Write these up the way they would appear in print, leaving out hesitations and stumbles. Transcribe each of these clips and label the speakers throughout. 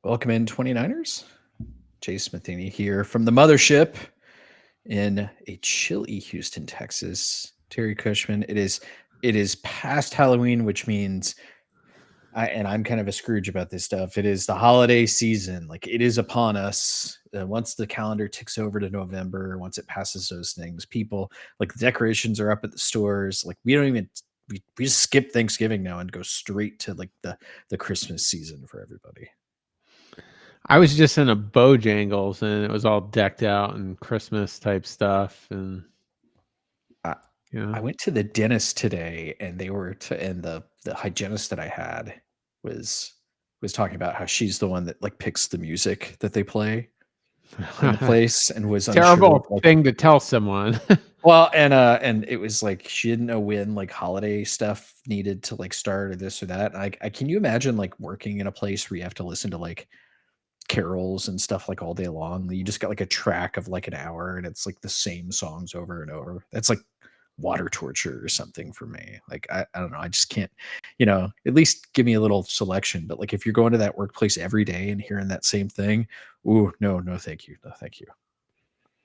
Speaker 1: Welcome in 29ers. Chase Matheny here from the mothership in a chilly Houston, Texas. Terry Cushman. It is past Halloween, which means I'm kind of a Scrooge about this stuff. It is the holiday season. Like it is upon us. Once the calendar ticks over to November, once it passes those things, people like the decorations are up at the stores. Like we don't even we just skip Thanksgiving now and go straight to like the Christmas season for everybody.
Speaker 2: I was just in a Bojangles and it was all decked out and Christmas type stuff, and
Speaker 1: I,
Speaker 2: you know,
Speaker 1: I went to the dentist today, and they were and the hygienist that I had was was talking about how she's the one that like picks the music that they play in the place, and was unsure of
Speaker 2: terrible
Speaker 1: like
Speaker 2: thing to tell someone.
Speaker 1: and it was like she didn't know when like holiday stuff needed to like start or this or that. And I can you imagine like working in a place where you have to listen to like carols and stuff like all day long? You just got like a track of like an hour, and it's like the same songs over and over. That's like water torture or something for me. Like I don't know. I just can't, at least give me a little selection. But like if you're going to that workplace every day and hearing that same thing, ooh, no, no, thank you. No, thank you.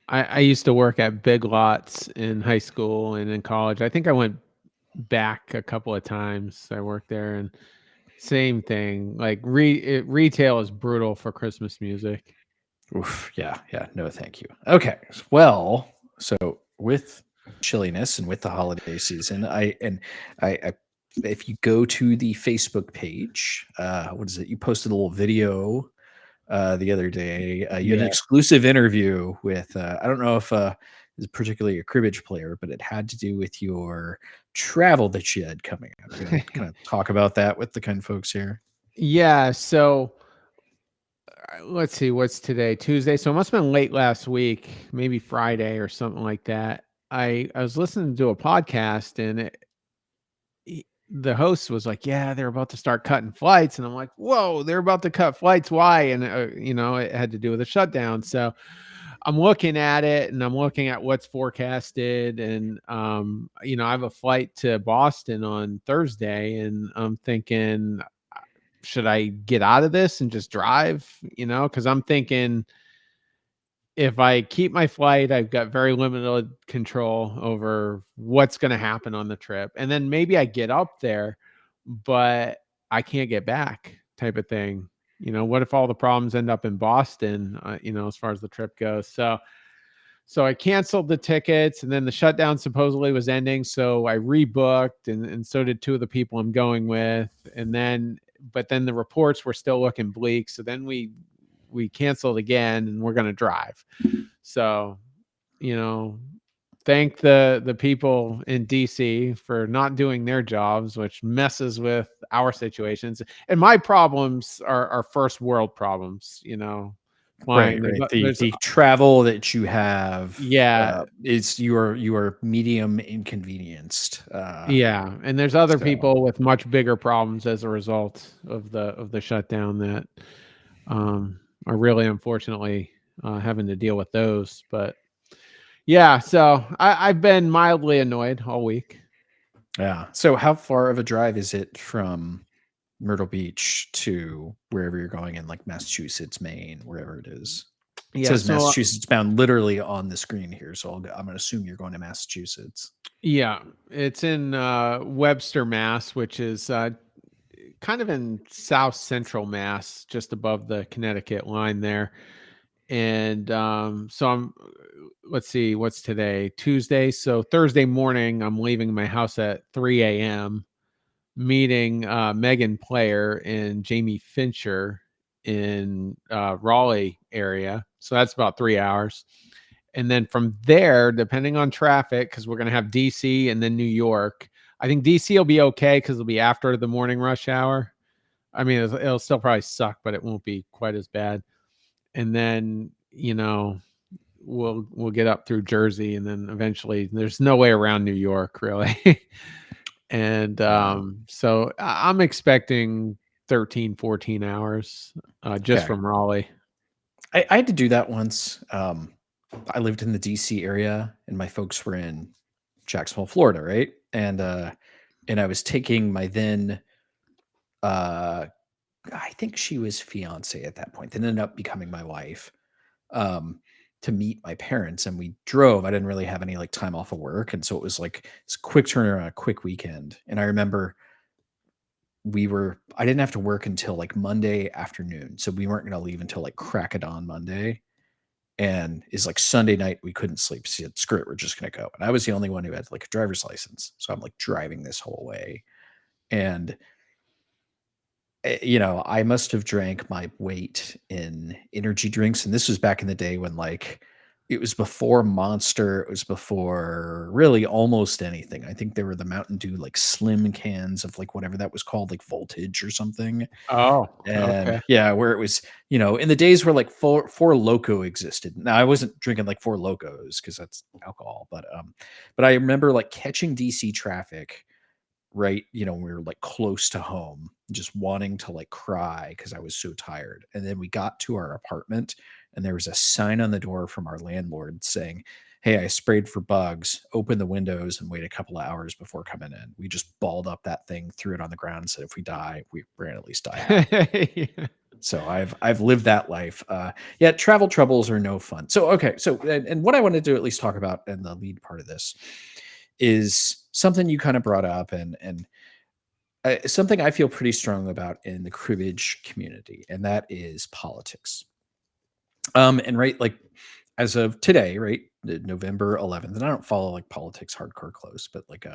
Speaker 2: I used to work at Big Lots in high school and in college. I think I went back a couple of times. I worked there, and same thing. Like retail is brutal for Christmas music.
Speaker 1: Oof, yeah, yeah, no, thank you. Okay. Well, so with chilliness and with the holiday season, I if you go to the Facebook page, what is it? You posted a little video the other day. You had an
Speaker 2: Yeah.
Speaker 1: exclusive interview with I don't know if is particularly a cribbage player, but it had to do with your travel that you had coming up. We're gonna kind of talk about that with the kind of folks here.
Speaker 2: Yeah. So let's see, what's today? Tuesday. So it must have been late last week, maybe Friday or something like that. I was listening to a podcast, and the host was like, "Yeah, they're about to start cutting flights," and I'm like, "Whoa, they're about to cut flights? Why?" And it had to do with a shutdown. So I'm looking at it, and I'm looking at what's forecasted, and I have a flight to Boston on Thursday, and I'm thinking, should I get out of this and just drive? Because I'm thinking, if I keep my flight, I've got very limited control over what's going to happen on the trip. And then maybe I get up there, but I can't get back, type of thing. What if all the problems end up in Boston, as far as the trip goes? So I canceled the tickets, and then the shutdown supposedly was ending. So I rebooked, and so did two of the people I'm going with. But then the reports were still looking bleak. So then we canceled again, and we're going to drive. So, you know, thank the people in DC for not doing their jobs, which messes with our situations. And my problems are first world problems,
Speaker 1: Right,
Speaker 2: flying.
Speaker 1: right. The
Speaker 2: There's
Speaker 1: the travel that you have
Speaker 2: yeah,
Speaker 1: is you are medium inconvenienced.
Speaker 2: yeah, and there's other
Speaker 1: So
Speaker 2: people with much bigger problems as a result of the shutdown that are really unfortunately having to deal with those. But yeah, so I've been mildly annoyed all week.
Speaker 1: yeah. So how far of a drive is it from Myrtle Beach to wherever you're going in like Massachusetts, Maine, wherever it is? It
Speaker 2: Yeah,
Speaker 1: says
Speaker 2: so
Speaker 1: Massachusetts bound literally on the screen here, so I'm gonna assume you're going to Massachusetts.
Speaker 2: yeah, it's in Webster, Mass, which is kind of in South Central Mass, just above the Connecticut line there. And so let's see, what's today? Tuesday. So Thursday morning, I'm leaving my house at 3 a.m., meeting Megan Player and Jamie Fincher in Raleigh area. So that's about 3 hours. And then from there, depending on traffic, because we're going to have DC and then New York. I think DC will be okay because it'll be after the morning rush hour. I mean, it'll still probably suck, but it won't be quite as bad. And then, we'll get up through Jersey, and then eventually there's no way around New York really. And
Speaker 1: Yeah.
Speaker 2: so I'm expecting 13, 14 hours just
Speaker 1: Okay.
Speaker 2: from Raleigh.
Speaker 1: I had to do that once. I lived in the DC area, and my folks were in Jacksonville, Florida, right? And I was taking my then uh I think she was fiance at that point. That ended up becoming my wife. Um, to meet my parents, and we drove. I didn't really have any like time off of work, and so it was like it's a quick turnaround, a quick weekend. And I remember I didn't have to work until like Monday afternoon, so we weren't going to leave until like crack of dawn Monday. And is like Sunday night we couldn't sleep. So said, screw it, we're just going to go. And I was the only one who had like a driver's license, so I'm like driving this whole way. And I must have drank my weight in energy drinks. And this was back in the day when like it was before Monster, it was before really almost anything. I think there were the Mountain Dew like slim cans of like whatever that was called, like Voltage or something.
Speaker 2: Oh,
Speaker 1: And
Speaker 2: okay.
Speaker 1: yeah, where it was, in the days where like four Loco existed. Now I wasn't drinking like Four Locos because that's alcohol, but I remember like catching DC traffic, right, we were like close to home, just wanting to like cry because I was so tired. And then we got to our apartment, and there was a sign on the door from our landlord saying, "Hey, I sprayed for bugs. Open the windows and wait a couple of hours before coming in." We just balled up that thing, threw it on the ground, and said, "If we die, we're gonna at least die happy."
Speaker 2: Yeah.
Speaker 1: So I've lived that life. Yeah, travel troubles are no fun. So okay, so and what I wanted to at least talk about in the lead part of this is something you kind of brought up, and something I feel pretty strong about in the cribbage community, and that is politics. And right, like as of today, right, November 11th, and I don't follow like politics hardcore close, but like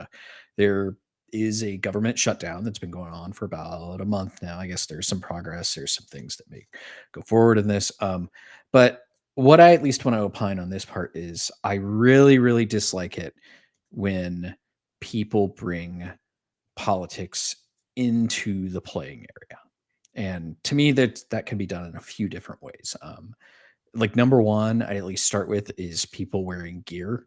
Speaker 1: there is a government shutdown that's been going on for about a month now. I guess there's some progress. There's some things that may go forward in this. But what I at least want to opine on this part is I really, really dislike it when people bring politics into the playing area. And to me, that can be done in a few different ways. Like number one, I at least start with is people wearing gear,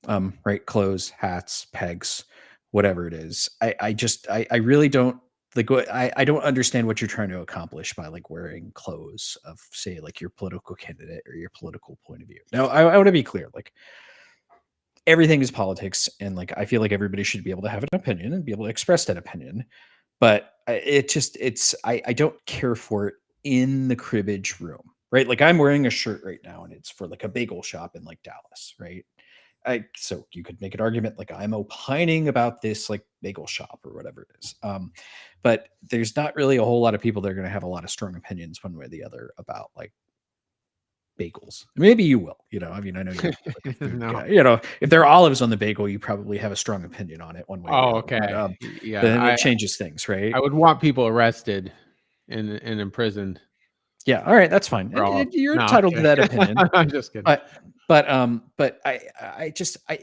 Speaker 1: right? Clothes, hats, pegs, whatever it is. I really don't like I don't understand what you're trying to accomplish by like wearing clothes of say like your political candidate or your political point of view. Now, I want to be clear, like everything is politics, and like I feel like everybody should be able to have an opinion and be able to express that opinion. But I don't care for it in the cribbage room, right? Like I'm wearing a shirt right now, and it's for like a bagel shop in like Dallas, right? So you could make an argument like I'm opining about this like bagel shop or whatever it is. But there's not really a whole lot of people that are going to have a lot of strong opinions one way or the other about like bagels. Maybe you will, I mean, I know you're like a food
Speaker 2: No.
Speaker 1: guy. If there are olives on the bagel, you probably have a strong opinion on it one way or the
Speaker 2: Oh,
Speaker 1: other. But
Speaker 2: okay.
Speaker 1: but
Speaker 2: Yeah,
Speaker 1: then it
Speaker 2: I
Speaker 1: changes things, right?
Speaker 2: I would want people arrested and imprisoned
Speaker 1: Yeah, all right, that's fine.
Speaker 2: for
Speaker 1: And,
Speaker 2: all
Speaker 1: and
Speaker 2: of
Speaker 1: you're
Speaker 2: no, I'm
Speaker 1: entitled to
Speaker 2: kidding.
Speaker 1: that opinion.
Speaker 2: I'm just kidding.
Speaker 1: But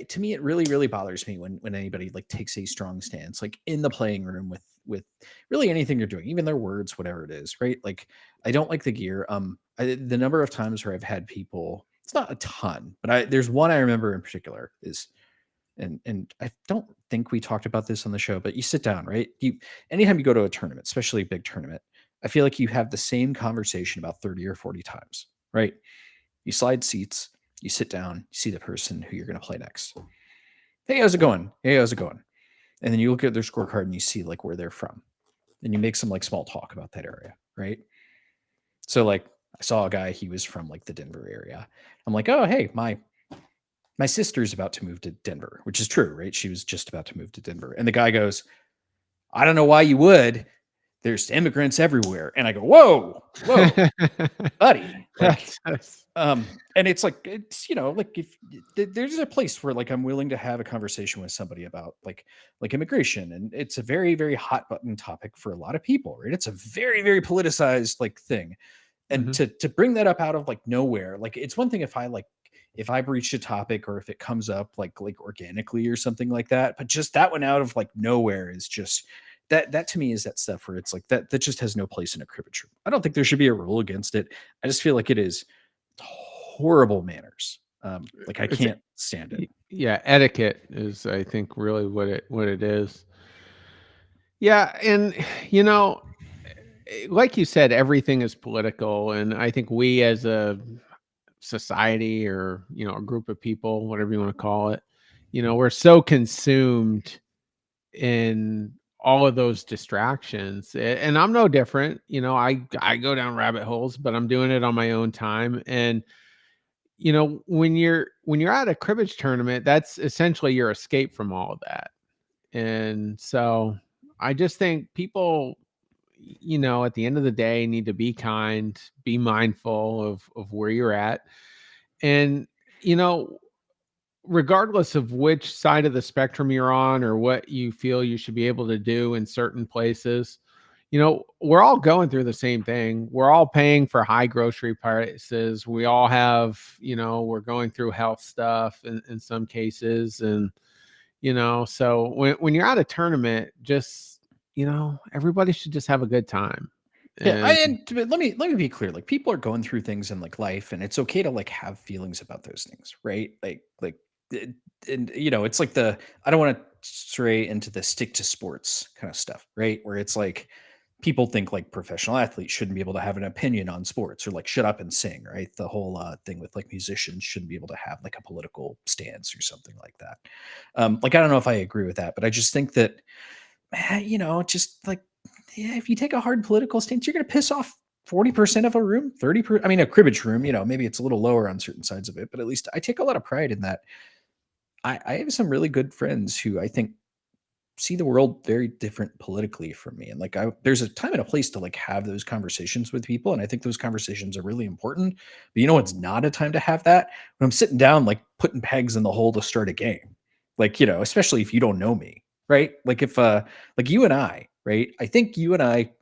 Speaker 1: to me it really really bothers me when anybody like takes a strong stance like in the playing room with really anything you're doing, even their words, whatever it is, right? Like I don't like the gear. The number of times where I've had people, it's not a ton, but there's one I remember in particular is, and I don't think we talked about this on the show, but you sit down, right? You anytime you go to a tournament, especially a big tournament, I feel like you have the same conversation about 30 or 40 times, right? You slide seats, you sit down, you see the person who you're going to play next. Hey, how's it going? Hey, how's it going? And then you look at their scorecard and you see like where they're from. And you make some like small talk about that area, right? So like I saw a guy, he was from like the Denver area. I'm like, "Oh, hey, my sister's about to move to Denver," which is true, right? She was just about to move to Denver. And the guy goes, "I don't know why you would. There's immigrants everywhere." And I go, "Whoa, whoa, buddy." Like
Speaker 2: That's
Speaker 1: and it's like like if there's a place where like I'm willing to have a conversation with somebody about like immigration, and it's a very very hot button topic for a lot of people, right? It's a very very politicized like thing, and
Speaker 2: mhm.
Speaker 1: to bring that up out of like nowhere, like it's one thing if I breach a topic or if it comes up like organically or something like that, but just that one out of like nowhere is just that to me is that stuff where it's like that just has no place in a cribbage room. I don't think there should be a rule against it. I just feel like it is horrible manners. Like I
Speaker 2: It's
Speaker 1: can't stand it.
Speaker 2: yeah, etiquette is, I think, really what it is. Yeah, and you know, like you said, everything is political, and I think we as a society or a group of people, whatever you want to call it, we're so consumed in all of those distractions. And I'm no different. I go down rabbit holes, but I'm doing it on my own time. And when you're at a cribbage tournament, that's essentially your escape from all of that. And so I just think people, at the end of the day, need to be kind, be mindful of where you're at. And, you know, regardless of which side of the spectrum you're on or what you feel you should be able to do in certain places, we're all going through the same thing. We're all paying for high grocery prices. We all have, we're going through health stuff in some cases. And, so when you're at a tournament, just, everybody should just have a good time.
Speaker 1: Yeah,
Speaker 2: And
Speaker 1: but let me be clear. Like people are going through things in like life, and it's okay to like have feelings about those things, right? It- and it's like I don't want to stray into the stick to sports kind of stuff, right? Where it's like people think like professional athletes shouldn't be able to have an opinion on sports or like shut up and sing, right? The whole thing with like musicians shouldn't be able to have like a political stance or something like that. Like I don't know if I agree with that, but I just think that just like, yeah, if you take a hard political stance, you're going to piss off 40% of a room, 30%. I mean, a cribbage room, maybe it's a little lower on certain sides of it, but at least I take a lot of pride in that. I have some really good friends who I think see the world very different politically from me. And like, there's a time and a place to like have those conversations with people. And I think those conversations are really important. But it's not a time to have that when I'm sitting down, like putting pegs in the hole to start a game. Like, especially if you don't know me, right? Like if, like you and I, right? I think you and I,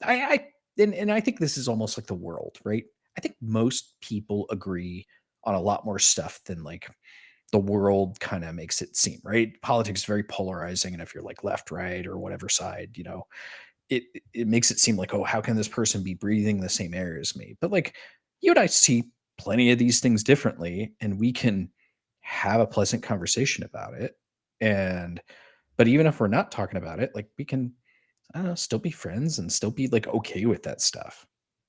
Speaker 1: and I think this is almost like the world, right? I think most people agree on a lot more stuff than like the world kind of makes it seem, right? Politics is very polarizing. And if you're like left, right, or whatever side, it makes it seem like, oh, how can this person be breathing the same air as me? But like you and I see plenty of these things differently, and we can have a pleasant conversation about it. And but even if we're not talking about it, like we can, I don't know, still be friends and still be like okay with that stuff.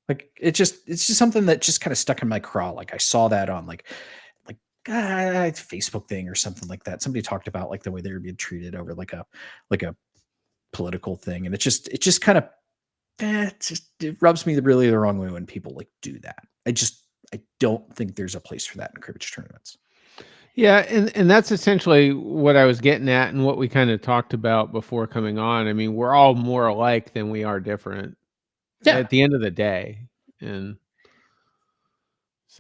Speaker 1: Like it's just something that just kind of stuck in my craw. Like I saw that on like Facebook thing or something like that. Somebody talked about like the way they were being treated over like a political thing, and it just kind of it rubs me really the wrong way when people like do that. I don't think there's a place for that in cribbage tournaments.
Speaker 2: yeah, and that's essentially what I was getting at and what we kind of talked about before coming on. I mean, we're all more alike than we are different
Speaker 1: Yeah,
Speaker 2: at the end of the day. And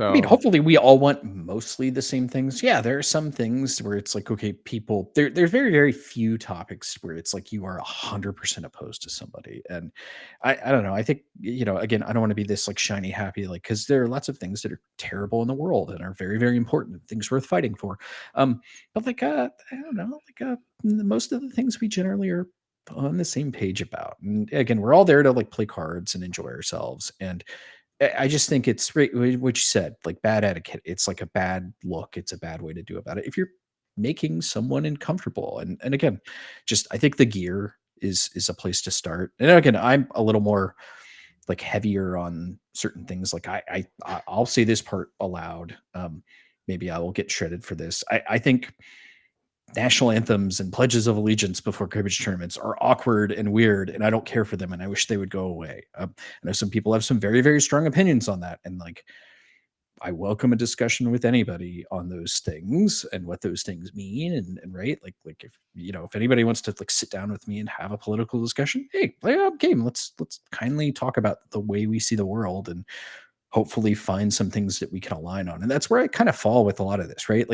Speaker 1: I mean,
Speaker 2: so,
Speaker 1: hopefully we all want mostly the same things. Yeah, there are some things where it's like, okay, people there's very, very few topics where it's like you are 100% opposed to somebody. And I don't know. I think, again, I don't want to be this like shiny happy, like, because there are lots of things that are terrible in the world and are very, very important, things worth fighting for. But like I don't know, like most of the things we generally are on the same page about. And again, we're all there to like play cards and enjoy ourselves. And I just think it's right what you said, like bad etiquette. It's like a bad look. It's a bad way to do about it. If you're making someone uncomfortable, and again, just I think the gear is a place to start. And again, I'm a little more like heavier on certain things. Like I'll say this part aloud. Maybe I will get shredded for this. I think national anthems and pledges of allegiance before cribbage tournaments are awkward and weird, and I don't care for them, and I wish they would go away. I know some people have some very, very strong opinions on that, and like I welcome a discussion with anybody on those things and what those things mean, and right, like if anybody wants to like sit down with me and have a political discussion, hey, play a game. Let's kindly talk about the way we see the world and hopefully find some things that we can align on. And that's where I kind of fall with a lot of this, right?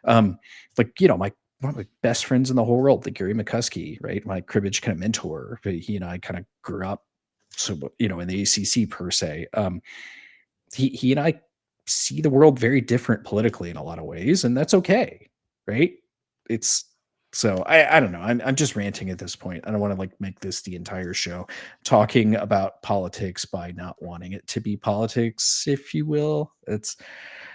Speaker 1: Um, my one of my best friends in the whole world, like Gary McCuskey, right? My cribbage kind of mentor, but he and I kind of grew up, so in the ACC per se. He and I see the world very different politically in a lot of ways, and that's okay, right? It's so I don't know. I'm just ranting at this point. I don't want to like make this the entire show talking about politics by not wanting it to be politics, if you will.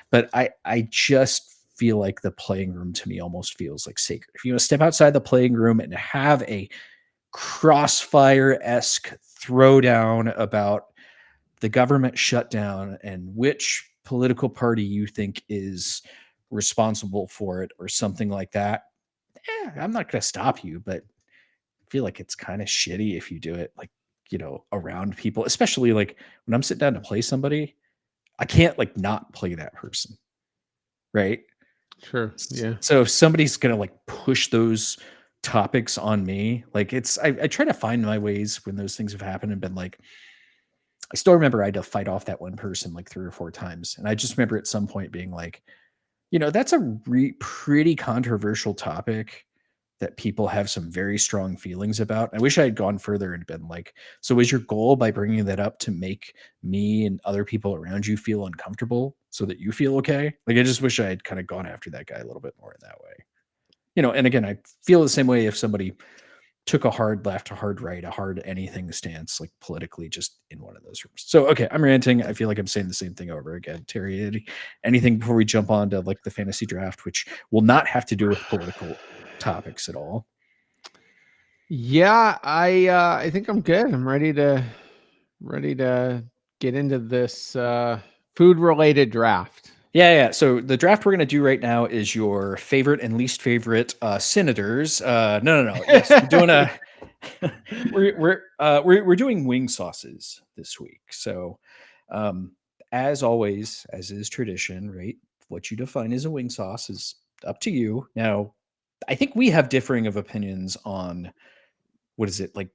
Speaker 1: But I just feel like the playing room to me almost feels like sacred. If you want to step outside the playing room and have a crossfire-esque throwdown about the government shutdown and which political party you think is responsible for it or something like that, I'm not going to stop you, but feel like it's kind of shitty if you do it like, around people, especially like when I'm sitting down to play somebody, I can't like not play that person, right?
Speaker 2: Sure. Yeah.
Speaker 1: So if somebody's gonna like push those topics on me, like I try to find my ways when those things have happened and been like, I still remember I had to fight off that one person like 3 or 4 times. And I just remember at some point being like, that's a pretty controversial topic that people have some very strong feelings about. I wish I had gone further and been like, so is your goal by bringing that up to make me and other people around you feel uncomfortable so that you feel okay? Like, I just wish I had kind of gone after that guy a little bit more in that way. And again, I feel the same way if somebody took a hard left, a hard right, a hard anything stance, like politically, just in one of those rooms. So, okay, I'm ranting. I feel like I'm saying the same thing over again. Terry, anything before we jump on to like the fantasy draft, which will not have to do with political topics at all?
Speaker 2: Yeah, I think I'm good. I'm ready to get into this food related draft.
Speaker 1: Yeah. So the draft we're gonna do right now is your favorite and least favorite senators. No. Yes, we're doing a we're doing wing sauces this week. So, um, as always, as is tradition, right? What you define as a wing sauce is up to you. Now, I think we have differing of opinions on what is it like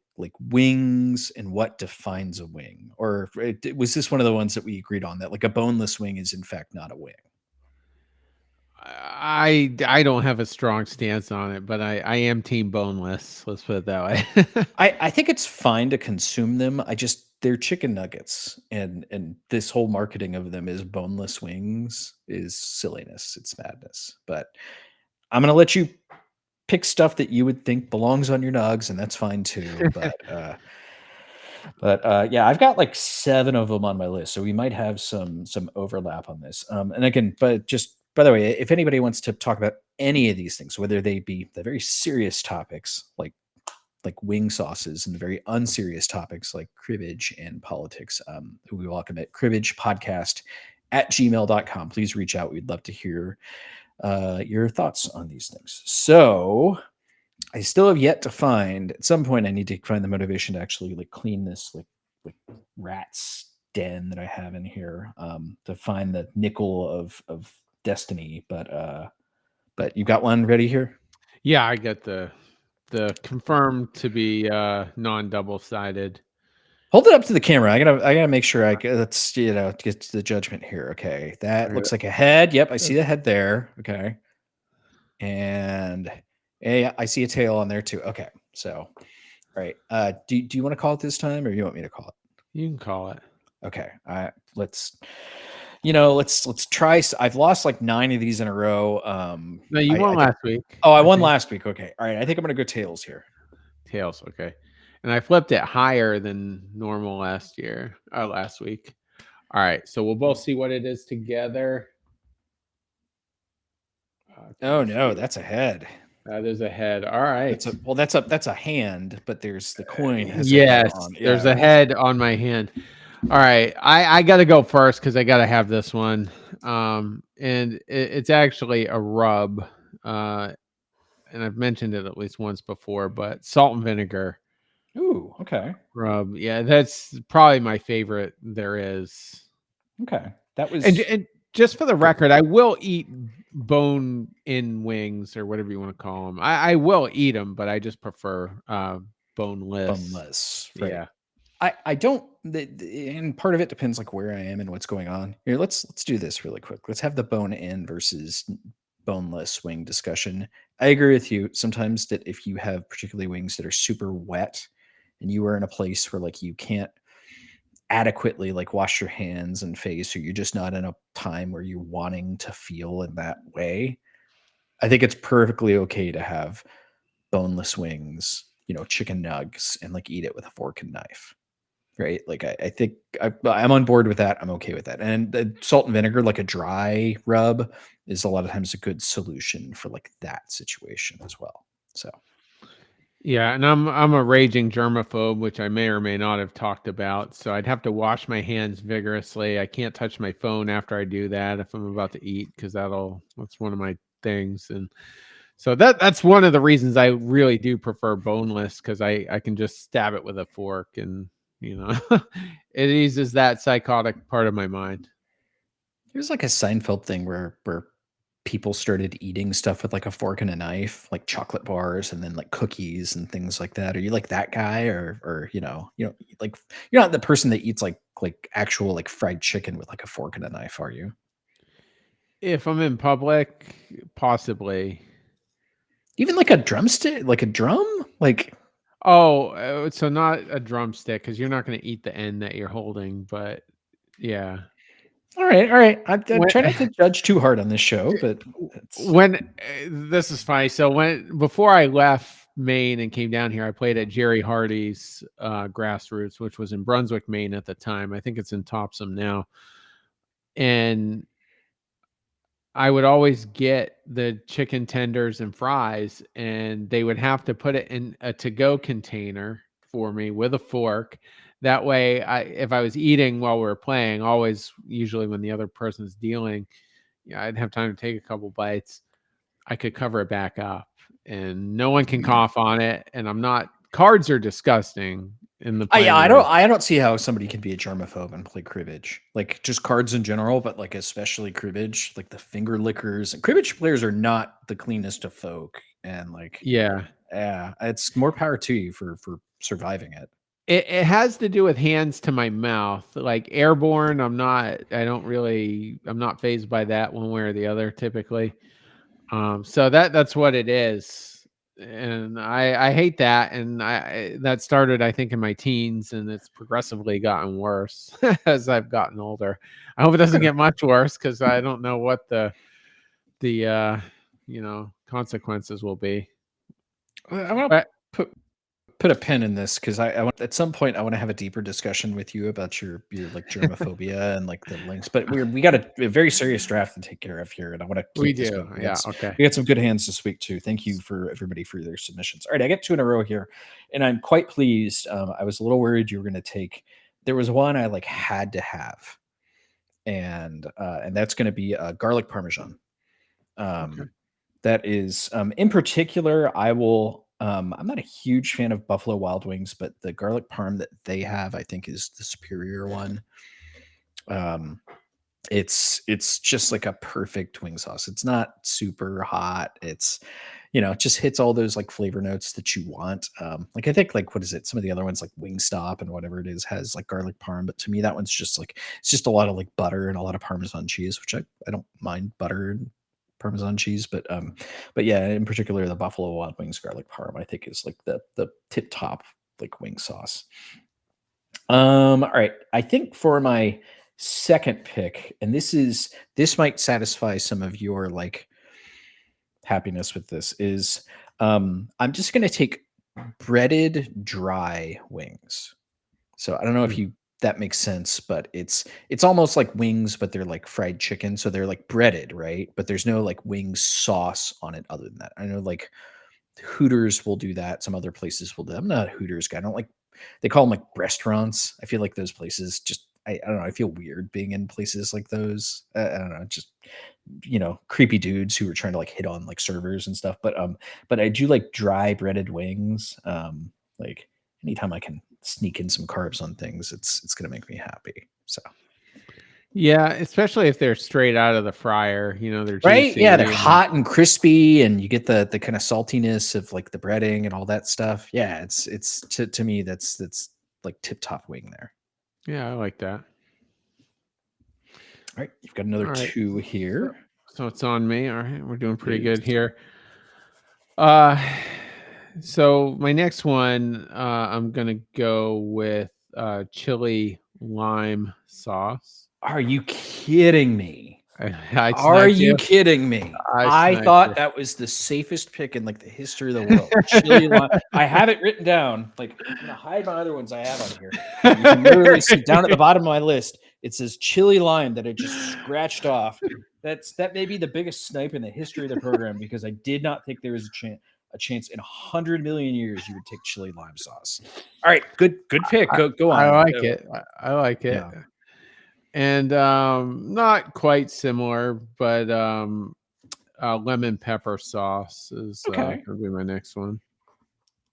Speaker 1: wings and what defines a wing, or was this one of the ones that we agreed on that like a boneless wing is in fact not a wing?
Speaker 2: I don't have a strong stance on it, but I am team boneless. Let's put it that way.
Speaker 1: I think it's fine to consume them. I just they're chicken nuggets, and this whole marketing of them as boneless wings is silliness. It's madness. But I'm gonna let you pick stuff that you would think belongs on your nugs, and that's fine too. But yeah, I've got like 7 of them on my list, so we might have some overlap on this. And again, but just by the way, if anybody wants to talk about any of these things, whether they be the very serious topics like wing sauces and the very unserious topics like cribbage and politics, who we welcome at cribbagepodcast@gmail.com. Please reach out. We'd love to hear your thoughts on these things. So I still have yet to find. At some point, I need to find the motivation to actually like clean this like rat's den that I have in here, to find the nickel of destiny. But you got one ready here.
Speaker 2: Yeah, I get the confirmed to be non double sided.
Speaker 1: Hold it up to the camera. I gotta make sure let's get to the judgment here. Okay, that looks like a head. Yep, I see the head there. Okay, and I see a tail on there too. Okay, so all right. Do you want to call it this time, or you want me to call it?
Speaker 2: You can call it.
Speaker 1: Okay, let's try. I've lost like 9 of these in a row.
Speaker 2: No, you won
Speaker 1: I think.
Speaker 2: last week.
Speaker 1: Oh, I
Speaker 2: I
Speaker 1: won
Speaker 2: think
Speaker 1: last week. Okay, all right. I think I'm gonna go tails here.
Speaker 2: tails. Okay, and I flipped it higher than normal last week. All right, so we'll both see what it is together.
Speaker 1: Oh no, that's a head.
Speaker 2: There's a head. All right.
Speaker 1: That's a hand, but there's the coin has a head
Speaker 2: Yes,
Speaker 1: on.
Speaker 2: there's
Speaker 1: Yeah.
Speaker 2: a head on my hand. All right, I got to go first because I got to have this one. And it's actually a rub. And I've mentioned it at least once before, but salt and vinegar
Speaker 1: Ooh, okay.
Speaker 2: rub. Yeah, that's probably my favorite there is.
Speaker 1: Okay. That
Speaker 2: And
Speaker 1: was
Speaker 2: and just for the record, I will eat bone in wings or whatever you want to call them. I will eat them, but I just prefer boneless.
Speaker 1: boneless, right?
Speaker 2: Yeah.
Speaker 1: I don't, and part of it depends like where I am and what's going on. Here, let's do this really quick. Let's have the bone in versus boneless wing discussion. I agree with you. Sometimes that if you have particularly wings that are super wet and you are in a place where like you can't adequately like wash your hands and face, or you're just not in a time where you're wanting to feel in that way, I think it's perfectly okay to have boneless wings, chicken nugs, and like eat it with a fork and knife. Right. Like I think I'm on board with that. I'm okay with that. And the salt and vinegar, like a dry rub, is a lot of times a good solution for like that situation as well. So
Speaker 2: Yeah, and I'm a raging germaphobe, which I may or may not have talked about. So I'd have to wash my hands vigorously. I can't touch my phone after I do that if I'm about to eat because that's one of my things. And So that's one of the reasons I really do prefer boneless, because I can just stab it with a fork, and you know it eases that psychotic part of my mind.
Speaker 1: There's like a Seinfeld thing where people started eating stuff with like a fork and a knife, like chocolate bars and then like cookies and things like that. Are you like that guy, or like you're not the person that eats like actual like fried chicken with like a fork and a knife, are you?
Speaker 2: If I'm in public, possibly.
Speaker 1: Even like a drumstick, like a drum, like
Speaker 2: Oh, so not a drumstick, because you're not going to eat the end that you're holding, but yeah.
Speaker 1: all right, all right. I
Speaker 2: When
Speaker 1: try not to judge too hard on this show, but it's
Speaker 2: when this is funny. So before I left Maine and came down here, I played at Jerry Hardy's Grassroots, which was in Brunswick, Maine at the time. I think it's in Topsom now. And I would always get the chicken tenders and fries, and they would have to put it in a to-go container for me with a fork. That way, if I was eating while we were playing, always usually when the other person's dealing, yeah, I'd have time to take a couple bites. I could cover it back up, and no one can cough on it. And I'm not. Cards are disgusting in the
Speaker 1: yeah,
Speaker 2: playing room.
Speaker 1: I don't see how somebody can be a germaphobe and play cribbage. Like just cards in general, but like especially cribbage, like the finger lickers. And cribbage players are not the cleanest of folk, and like
Speaker 2: Yeah.
Speaker 1: yeah, it's more power to you for surviving it.
Speaker 2: It has to do with hands to my mouth, like airborne. I'm not phased by that one way or the other typically. So that's what it is, and I hate that, and that started I think in my teens, and it's progressively gotten worse as I've gotten older. I hope it doesn't get much worse, because I don't know what the consequences will be.
Speaker 1: I want to
Speaker 2: But
Speaker 1: put a pin in this because I want at some point I want to have a deeper discussion with you about your like germophobia and like the links. But we got a very serious draft to take care of here, and I want to
Speaker 2: we
Speaker 1: keep this
Speaker 2: do,
Speaker 1: going.
Speaker 2: yeah, okay.
Speaker 1: We got some good hands this week too. Thank you for everybody for their submissions. All right, I get two in a row here, and I'm quite pleased. I was a little worried you were going to take. There was one I like had to have, and that's going to be garlic parmesan.
Speaker 2: Okay.
Speaker 1: Um, that is, in particular, I will. I'm not a huge fan of Buffalo Wild Wings, but the garlic parm that they have, I think, is the superior one. Um, it's just like a perfect wing sauce. It's not super hot. It's it just hits all those like flavor notes that you want. Like I think like what is it? Some of the other ones like Wingstop and whatever it is has like garlic parm, but to me that one's just like it's just a lot of like butter and a lot of Parmesan cheese, which I don't mind butter and Parmesan cheese, but yeah, in particular the Buffalo Wild Wings garlic parm I think is like the tip top like wing sauce. All right. I think for my second pick, and this might satisfy some of your like happiness with this, is I'm just gonna take breaded dry wings. So I don't know if
Speaker 2: Mm.
Speaker 1: you that makes sense, but it's almost like wings, but they're like fried chicken. So they're like breaded, right? But there's no like wing sauce on it other than that. I know like Hooters will do that. Some other places will do that. I'm not a Hooters guy. I don't like they call them like restaurants. I feel like those places just I don't know. I feel weird being in places like those. I don't know. Just creepy dudes who are trying to like hit on like servers and stuff. But I do like dry breaded wings. Like anytime I can sneak in some carbs on things, it's gonna make me happy. So
Speaker 2: Yeah, especially if they're straight out of the fryer, they're
Speaker 1: right, yeah, they're
Speaker 2: juicy and
Speaker 1: hot and crispy, and you get the kind of saltiness of like the breading and all that stuff. Yeah, it's to me that's like tip top wing there.
Speaker 2: yeah, I like that.
Speaker 1: All right, you've got another
Speaker 2: All right.
Speaker 1: two
Speaker 2: So,
Speaker 1: here.
Speaker 2: so it's on me. All right, we're doing
Speaker 1: It
Speaker 2: pretty
Speaker 1: is.
Speaker 2: good here. Uh so my next one, I'm gonna go with chili lime sauce.
Speaker 1: Are you kidding me?
Speaker 2: I
Speaker 1: Are
Speaker 2: sniped
Speaker 1: you
Speaker 2: you.
Speaker 1: kidding me?
Speaker 2: I
Speaker 1: I
Speaker 2: sniped
Speaker 1: thought
Speaker 2: you.
Speaker 1: that was the safest pick in like the history of the world. Chili lime. I have it written down. Like I'm gonna hide my other ones I have on here, but you can literally see down at the bottom of my list. It says chili lime that I just scratched off. That may be the biggest snipe in the history of the program because I did not think there was a chance in 100 million years you would take chili lime sauce. All right, good pick.
Speaker 2: I,
Speaker 1: Go
Speaker 2: I
Speaker 1: on.
Speaker 2: like it. I like it.
Speaker 1: Yeah.
Speaker 2: And not quite similar, but lemon pepper sauce is
Speaker 1: Okay.
Speaker 2: gonna be my next one.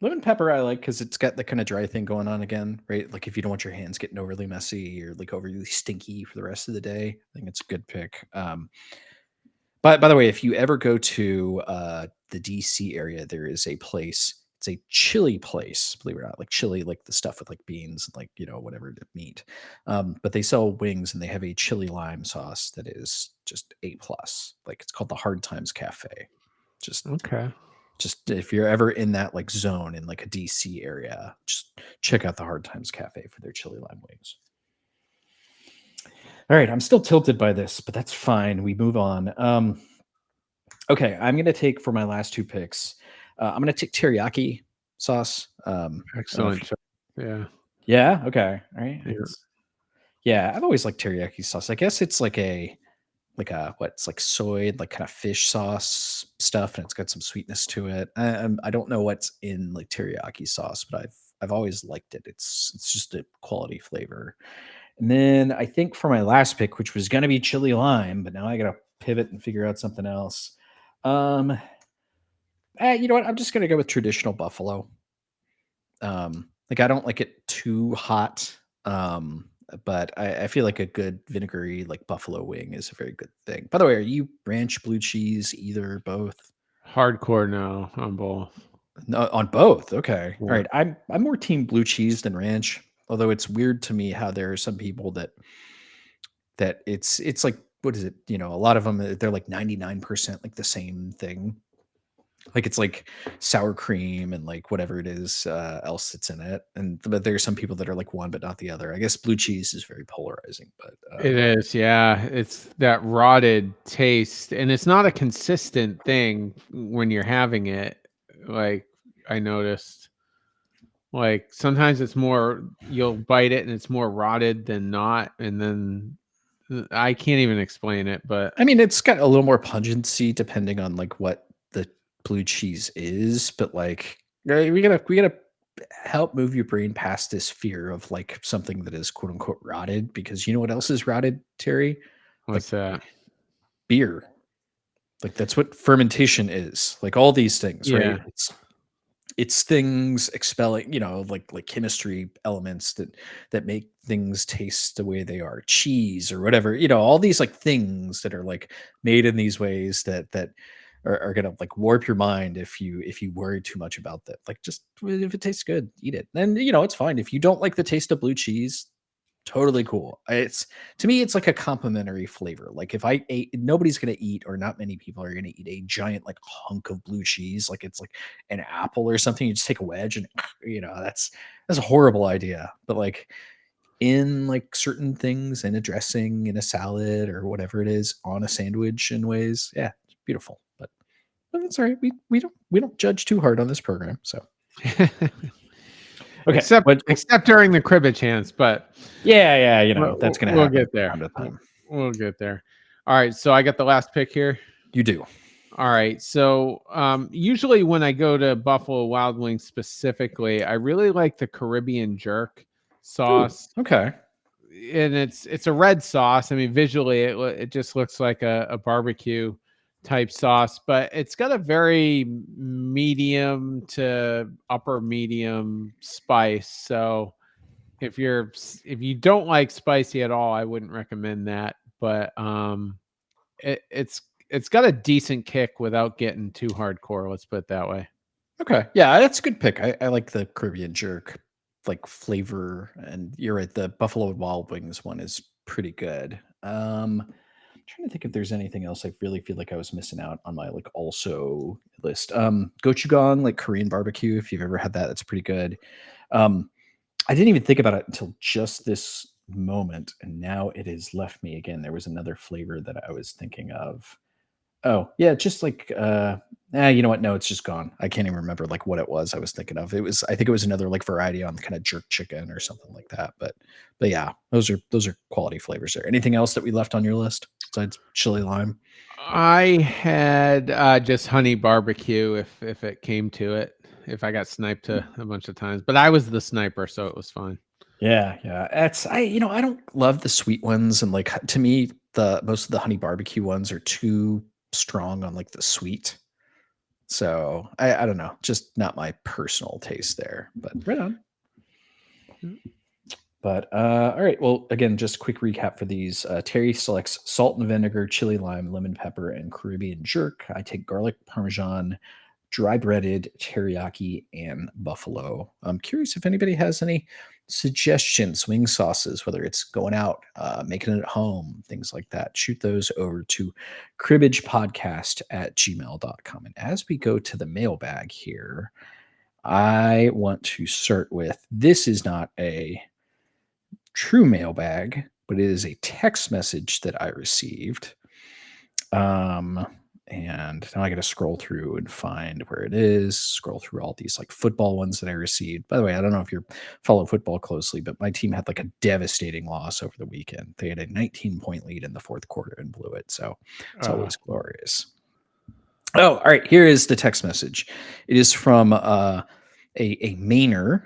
Speaker 1: Lemon pepper I like because it's got the kind of dry thing going on again, right? Like if you don't want your hands getting overly messy or like overly stinky for the rest of the day, I think it's a good pick. By the way, if you ever go to the DC area, there is a place. It's a chili place, believe it or not, like chili, like the stuff with like beans, and like whatever the meat. But they sell wings, and they have a chili lime sauce that is just A+. Like it's called the Hard Times Cafe. Just
Speaker 2: Okay.
Speaker 1: just if you're ever in that like zone in like a DC area, just check out the Hard Times Cafe for their chili lime wings. All right, I'm still tilted by this, but that's fine. We move on. Okay, I'm gonna take for my last two picks. I'm gonna take teriyaki sauce. I don't know if
Speaker 2: Excellent. Yeah.
Speaker 1: yeah. Okay. All right.
Speaker 2: Yeah.
Speaker 1: Yeah. I've always liked teriyaki sauce. I guess it's like a what? It's like soy, like kind of fish sauce stuff, and it's got some sweetness to it. I don't know what's in like teriyaki sauce, but I've always liked it. It's just a quality flavor. And then I think for my last pick, which was gonna be chili lime, but now I gotta pivot and figure out something else. Um, you know what? I'm just gonna go with traditional buffalo. Like I don't like it too hot. But I feel like a good vinegary like buffalo wing is a very good thing. By the way, are you ranch, blue cheese, either, both?
Speaker 2: Hardcore no on both.
Speaker 1: No, on both. Okay. All
Speaker 2: Yeah.
Speaker 1: right. I'm more team blue cheese than ranch. Although it's weird to me how there are some people that it's like what is it? A lot of them they're like 99% like the same thing. Like it's like sour cream and like whatever it is else that's in it. And but there are some people that are like one but not the other. I guess blue cheese is very polarizing, but
Speaker 2: It is, yeah. It's that rotted taste, and it's not a consistent thing when you're having it. Like I noticed, like sometimes it's more you'll bite it and it's more rotted than not, and then I can't even explain it, but
Speaker 1: I mean it's got a little more pungency depending on like what the blue cheese is, but like we gotta help move your brain past this fear of like something that is quote unquote rotted because you know what else is rotted, Terry? Like
Speaker 2: what's that?
Speaker 1: beer. Like that's what fermentation is. Like all these things, right?
Speaker 2: Yeah,
Speaker 1: It's things expelling, like chemistry elements that make things taste the way they are. Cheese or whatever, all these like things that are like made in these ways that are gonna like warp your mind if you worry too much about that. Like just if it tastes good, eat it. And it's fine. If you don't like the taste of blue cheese, totally cool. It's to me, it's like a complimentary flavor. Like if I ate, nobody's gonna eat, or not many people are gonna eat a giant like hunk of blue cheese, like it's like an apple or something. You just take a wedge and that's a horrible idea. But like in like certain things, in a dressing, in a salad, or whatever it is, on a sandwich in ways, yeah, it's beautiful. But that's all right. We don't judge too hard on this program. So okay,
Speaker 2: except during the cribbage hands, but
Speaker 1: yeah, that's gonna
Speaker 2: we'll
Speaker 1: happen
Speaker 2: get there.
Speaker 1: from time to time.
Speaker 2: We'll get there. All right, so I got the last pick here.
Speaker 1: You do.
Speaker 2: All right. So usually when I go to Buffalo Wild Wings specifically, I really like the Caribbean jerk
Speaker 1: Ooh,
Speaker 2: sauce.
Speaker 1: okay.
Speaker 2: And it's a red sauce. I mean, visually it just looks like a barbecue type sauce, but it's got a very medium to upper medium spice. So if you don't like spicy at all, I wouldn't recommend that. But it's got a decent kick without getting too hardcore. Let's put it that way.
Speaker 1: Okay. Yeah, that's a good pick. I like the Caribbean jerk like flavor, and you're right. The Buffalo Wild Wings one is pretty good. I'm trying to think if there's anything else I really feel like I was missing out on my like also list. Gochujang, like Korean barbecue. If you've ever had that, that's pretty good. Um, I didn't even think about it until just this moment, and now it has left me again. There was another flavor that I was thinking of. Oh, yeah, just like, you know what? No, it's just gone. I can't even remember like what it was I was thinking of. I think it was another like variety on kind of jerk chicken or something like that. But yeah, those are quality flavors there. Anything else that we left on your list besides chili lime?
Speaker 2: I had just honey barbecue if it came to it. If I got sniped a bunch of times, but I was the sniper, so it was fine.
Speaker 1: Yeah, yeah. I don't love the sweet ones, and like to me, the most of the honey barbecue ones are too strong on like the sweet. So I don't know, just not my personal taste there. But right on. But all right. Well, again, just a quick recap for these. Terry selects salt and vinegar, chili lime, lemon pepper, and Caribbean jerk. I take garlic parmesan, dry breaded teriyaki, and buffalo. I'm curious if anybody has any suggestions, wing sauces, whether it's going out, making it at home, things like that. Shoot those over to cribbagepodcast@gmail.com. And as we go to the mailbag here, I want to start with this is not a true mailbag, but it is a text message that I received. And now I got to scroll through and find where it is, scroll through all these like football ones that I received. By the way, I don't know if you're follow football closely, but my team had like a devastating loss over the weekend. They had a 19-point lead in the fourth quarter and blew it. So it's always glorious. Oh, all right. Here is the text message. It is from a Mainer,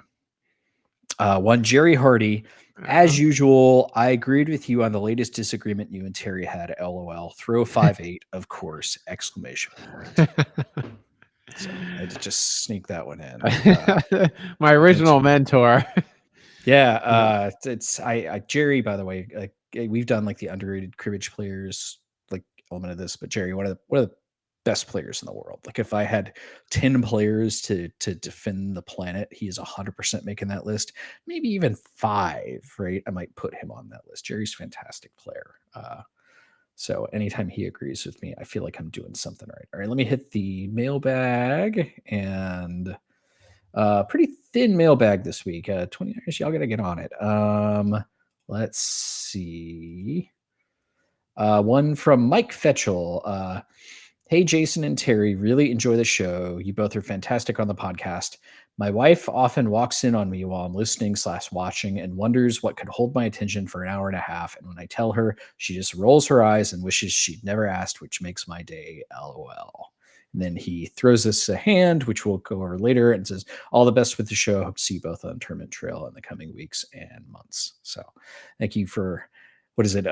Speaker 1: one Jerry Hardy. As usual, I agreed with you on the latest disagreement you and Terry had. LOL. Throw 5-8, of course! Exclamation point. So I had to just sneak that one in.
Speaker 2: My original mentor.
Speaker 1: Yeah, it's I Jerry. By the way, we've done like the underrated cribbage players like element of this, but Jerry, one of the best players in the world. Like if I had 10 players to defend the planet, he is 100% making that list. Maybe even 5, right? I might put him on that list. Jerry's a fantastic player. So anytime he agrees with me, I feel like I'm doing something right. All right, let me hit the mailbag and pretty thin mailbag this week. 20 years, y'all gotta get on it. Let's see. One from Mike Fetchel. Hey, Jason and Terry, really enjoy the show. You both are fantastic on the podcast. My wife often walks in on me while I'm listening/watching and wonders what could hold my attention for an hour and a half. And when I tell her, she just rolls her eyes and wishes she'd never asked, which makes my day. LOL. And then he throws us a hand, which we'll go over later, and says, all the best with the show. Hope to see you both on Tournament Trail in the coming weeks and months. So thank you for, what is it?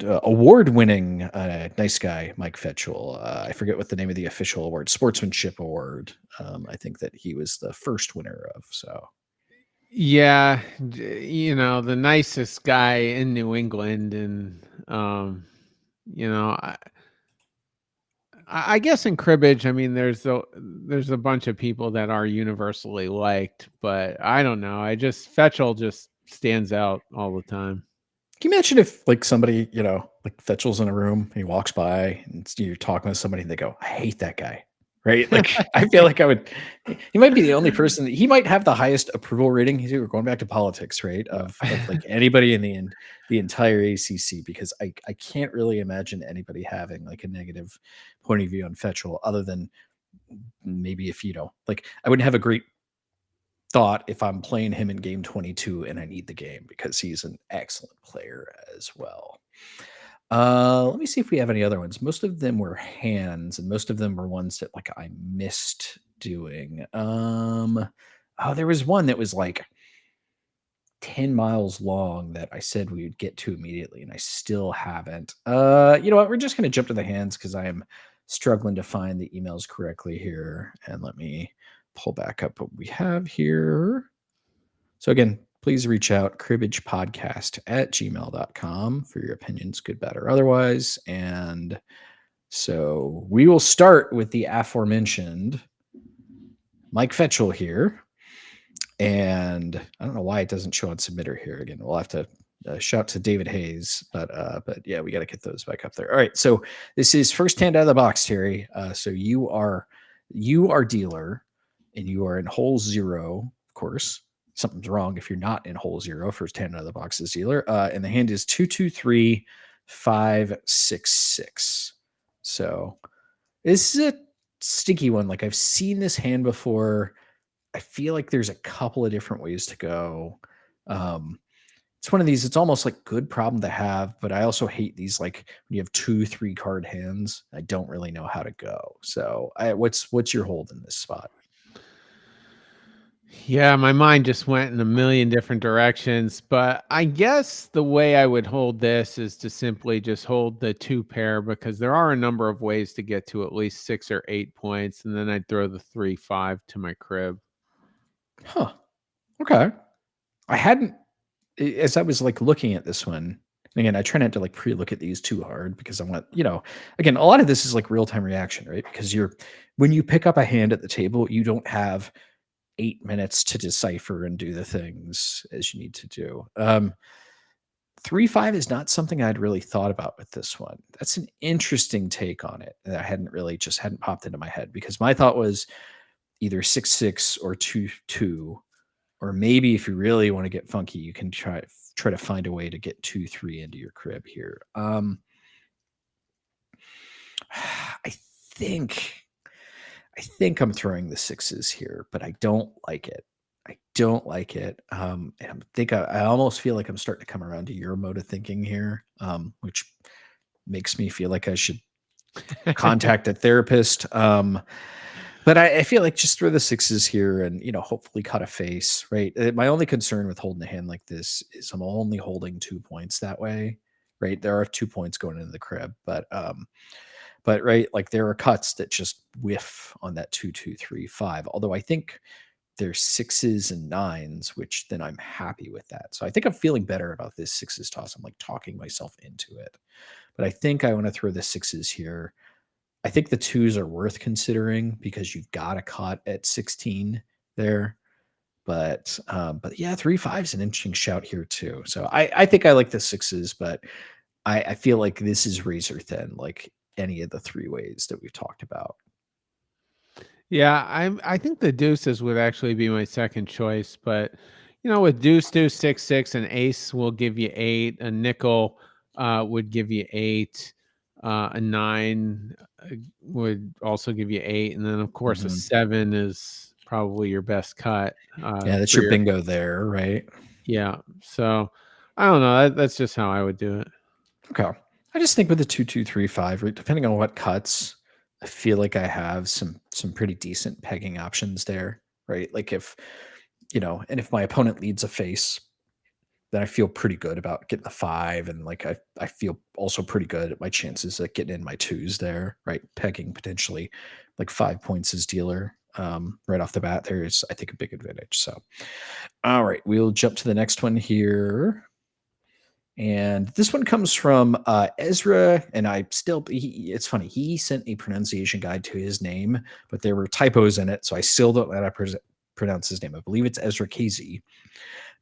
Speaker 1: Award-winning nice guy Mike Fetchel. I forget what the name of the official award, sportsmanship award. I think that he was the first winner of. So
Speaker 2: yeah, the nicest guy in New England, and I guess in cribbage, I mean, there's a bunch of people that are universally liked, but I don't know. Fetchel just stands out all the time.
Speaker 1: can you imagine if like somebody, like Fetchel's in a room, he walks by and you're talking with somebody and they go, I hate that guy. Right. Like I feel like he might be the only person he might have the highest approval rating. We're going back to politics, right? Of like anybody in the entire ACC, because I can't really imagine anybody having like a negative point of view on Fetchel other than maybe if, like I wouldn't have a great thought if I'm playing him in game 22 and I need the game because he's an excellent player as well. Let me see if we have any other ones. Most of them were hands, and most of them were ones that like I missed doing. There was one that was like 10 miles long that I said we would get to immediately, and I still haven't. You know what? We're just gonna jump to the hands because I am struggling to find the emails correctly here. And let me pull back up what we have here. So again, please reach out, cribbagepodcast@gmail.com for your opinions, good, bad, or otherwise. And so we will start with the aforementioned Mike Fetchel here. And I don't know why it doesn't show on submitter here. Again, we'll have to shout to David Hayes, but yeah, we got to get those back up there. All right, so this is first hand out of the box, Terry. So you are dealer, and you are in hole 0, of course. Something's wrong if you're not in hole 0. First hand out of the box is dealer, and the hand is 2-2-3-5-6-6. So this is a sticky one. Like I've seen this hand before. I feel like there's a couple of different ways to go. It's one of these, it's almost like good problem to have, but I also hate these, like when you have 2-3 card hands, I don't really know how to go. So what's your hold in this spot?
Speaker 2: Yeah, my mind just went in a million different directions, but I guess the way I would hold this is to simply just hold the two pair because there are a number of ways to get to at least 6 or 8 points, and then I'd throw the 3 5 to my crib.
Speaker 1: Huh. Okay. I hadn't as I was like looking at this one. Again, I try not to like pre-look at these too hard because I want, again, a lot of this is like real-time reaction, right? Because when you pick up a hand at the table, you don't have 8 minutes to decipher and do the things as you need to do. 3 5 is not something I'd really thought about with this one. That's an interesting take on it that I hadn't popped into my head because my thought was either 6 6 or 2 2, or maybe if you really want to get funky, you can try to find a way to get 2 3 into your crib here. I think I think I'm throwing the sixes here, but I don't like it. I don't like it. And I almost feel like I'm starting to come around to your mode of thinking here, which makes me feel like I should contact a therapist. But I feel like just throw the sixes here and hopefully cut a face, right? My only concern with holding a hand like this is I'm only holding 2 points that way, right? There are 2 points going into the crib, but right, like there are cuts that just whiff on that 2 2 3 5. Although I think there's sixes and nines, which then I'm happy with that. So I think I'm feeling better about this sixes toss. I'm like talking myself into it, but I think I want to throw the sixes here. I think the twos are worth considering because you've got a cut at 16 there. But yeah, 3 5 is an interesting shout here too. So I think I like the sixes, but I feel like this is razor thin, like any of the three ways that we've talked about.
Speaker 2: Yeah, I think the deuces would actually be my second choice, but with deuce 6 6, an ace will give you 8, a nickel would give you 8, a 9 would also give you 8, and then of course a
Speaker 1: Mhm.
Speaker 2: 7 is probably your best cut
Speaker 1: Yeah, that's
Speaker 2: for
Speaker 1: your
Speaker 2: your
Speaker 1: bingo there, right?
Speaker 2: yeah. So I don't know. That's just how I would do it.
Speaker 1: Okay. I just think with the 2 2 3 5, right, depending on what cuts, I feel like I have some pretty decent pegging options there, right? Like and if my opponent leads a face, then I feel pretty good about getting the 5, and like I feel also pretty good at my chances at getting in my twos there, right? Pegging potentially like 5 points as dealer. Right off the bat, there's I think a big advantage. So all right, we'll jump to the next one here. And this one comes from Ezra, and it's funny. He sent a pronunciation guide to his name, but there were typos in it, so I still don't know how to pronounce his name. I believe it's Ezra KZ.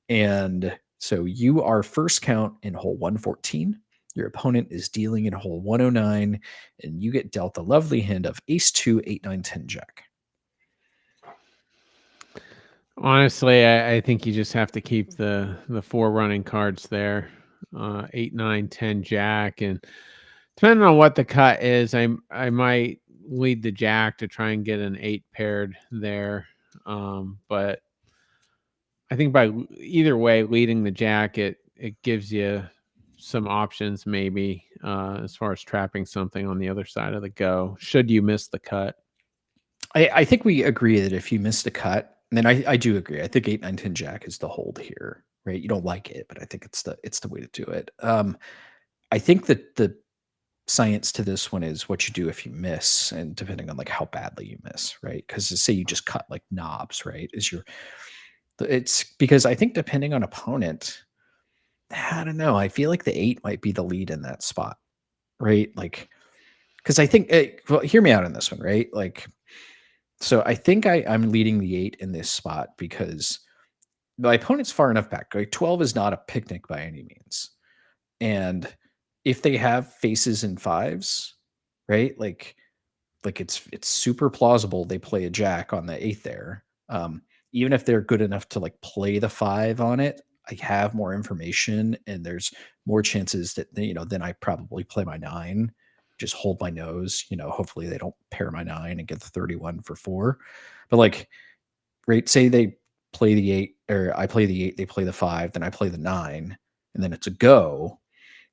Speaker 1: And so you are first count in hole 114. Your opponent is dealing in hole 109, and you get dealt the lovely hand of ace 2, 8 9 10 jack.
Speaker 2: Honestly, I think you just have to keep the four running cards there, 8, 9, 10, jack, and depending on what the cut is, I might lead the jack to try and get an 8 paired there, but I think either way, leading the jack, it gives you some options maybe as far as trapping something on the other side of the go. Should you miss the cut?
Speaker 1: I think we agree that if you missed a cut, then I do agree. I think 8 9 10 jack is the hold here, right? You don't like it, but I think it's the way to do it. I think that the science to this one is what you do if you miss, and depending on like how badly you miss, right? Because say you just cut like knobs, right? It's because I think depending on opponent, I don't know. I feel like the 8 might be the lead in that spot, right? Like, because I think, well, hear me out on this one, right? Like, so I think I'm leading the 8 in this spot because my opponent's far enough back. Like 12 is not a picnic by any means. And if they have faces and fives, right? Like it's super plausible they play a jack on the 8th there. Even if they're good enough to like play the 5 on it, I have more information and there's more chances that then I probably play my 9, just hold my nose, hopefully they don't pair my 9 and get the 31 for 4. But like, right, say they play the 8 or I play the 8, they play the 5, then I play the 9, and then it's a go,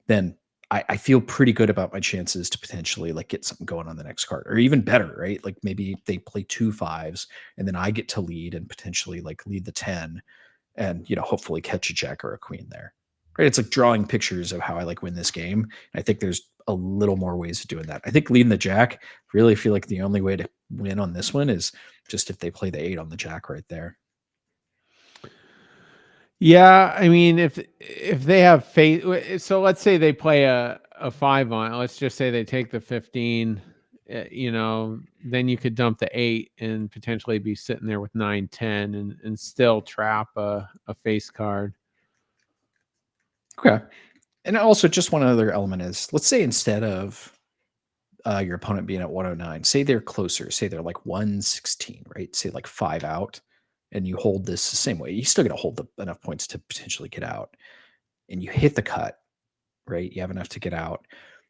Speaker 1: then I feel pretty good about my chances to potentially like get something going on the next card, or even better, right? Like maybe they play 2 5s, and then I get to lead and potentially like lead the 10, and hopefully catch a jack or a queen there. Right? It's like drawing pictures of how I like win this game. And I think there's a little more ways of doing that. I think leading the jack, really feel like the only way to win on this one is just if they play the 8 on the jack right there.
Speaker 2: Yeah, I mean, if they have faith, so let's say they play a 5 on it. Let's just say they take the 15, then you could dump the 8 and potentially be sitting there with 9, 10, and still trap a face card.
Speaker 1: Okay. And also, just one other element is, let's say instead of your opponent being at 109, say they're closer, say they're like 116, right? Say like 5 out, and you hold this the same way. You still got to hold enough points to potentially get out, and you hit the cut, right? You have enough to get out.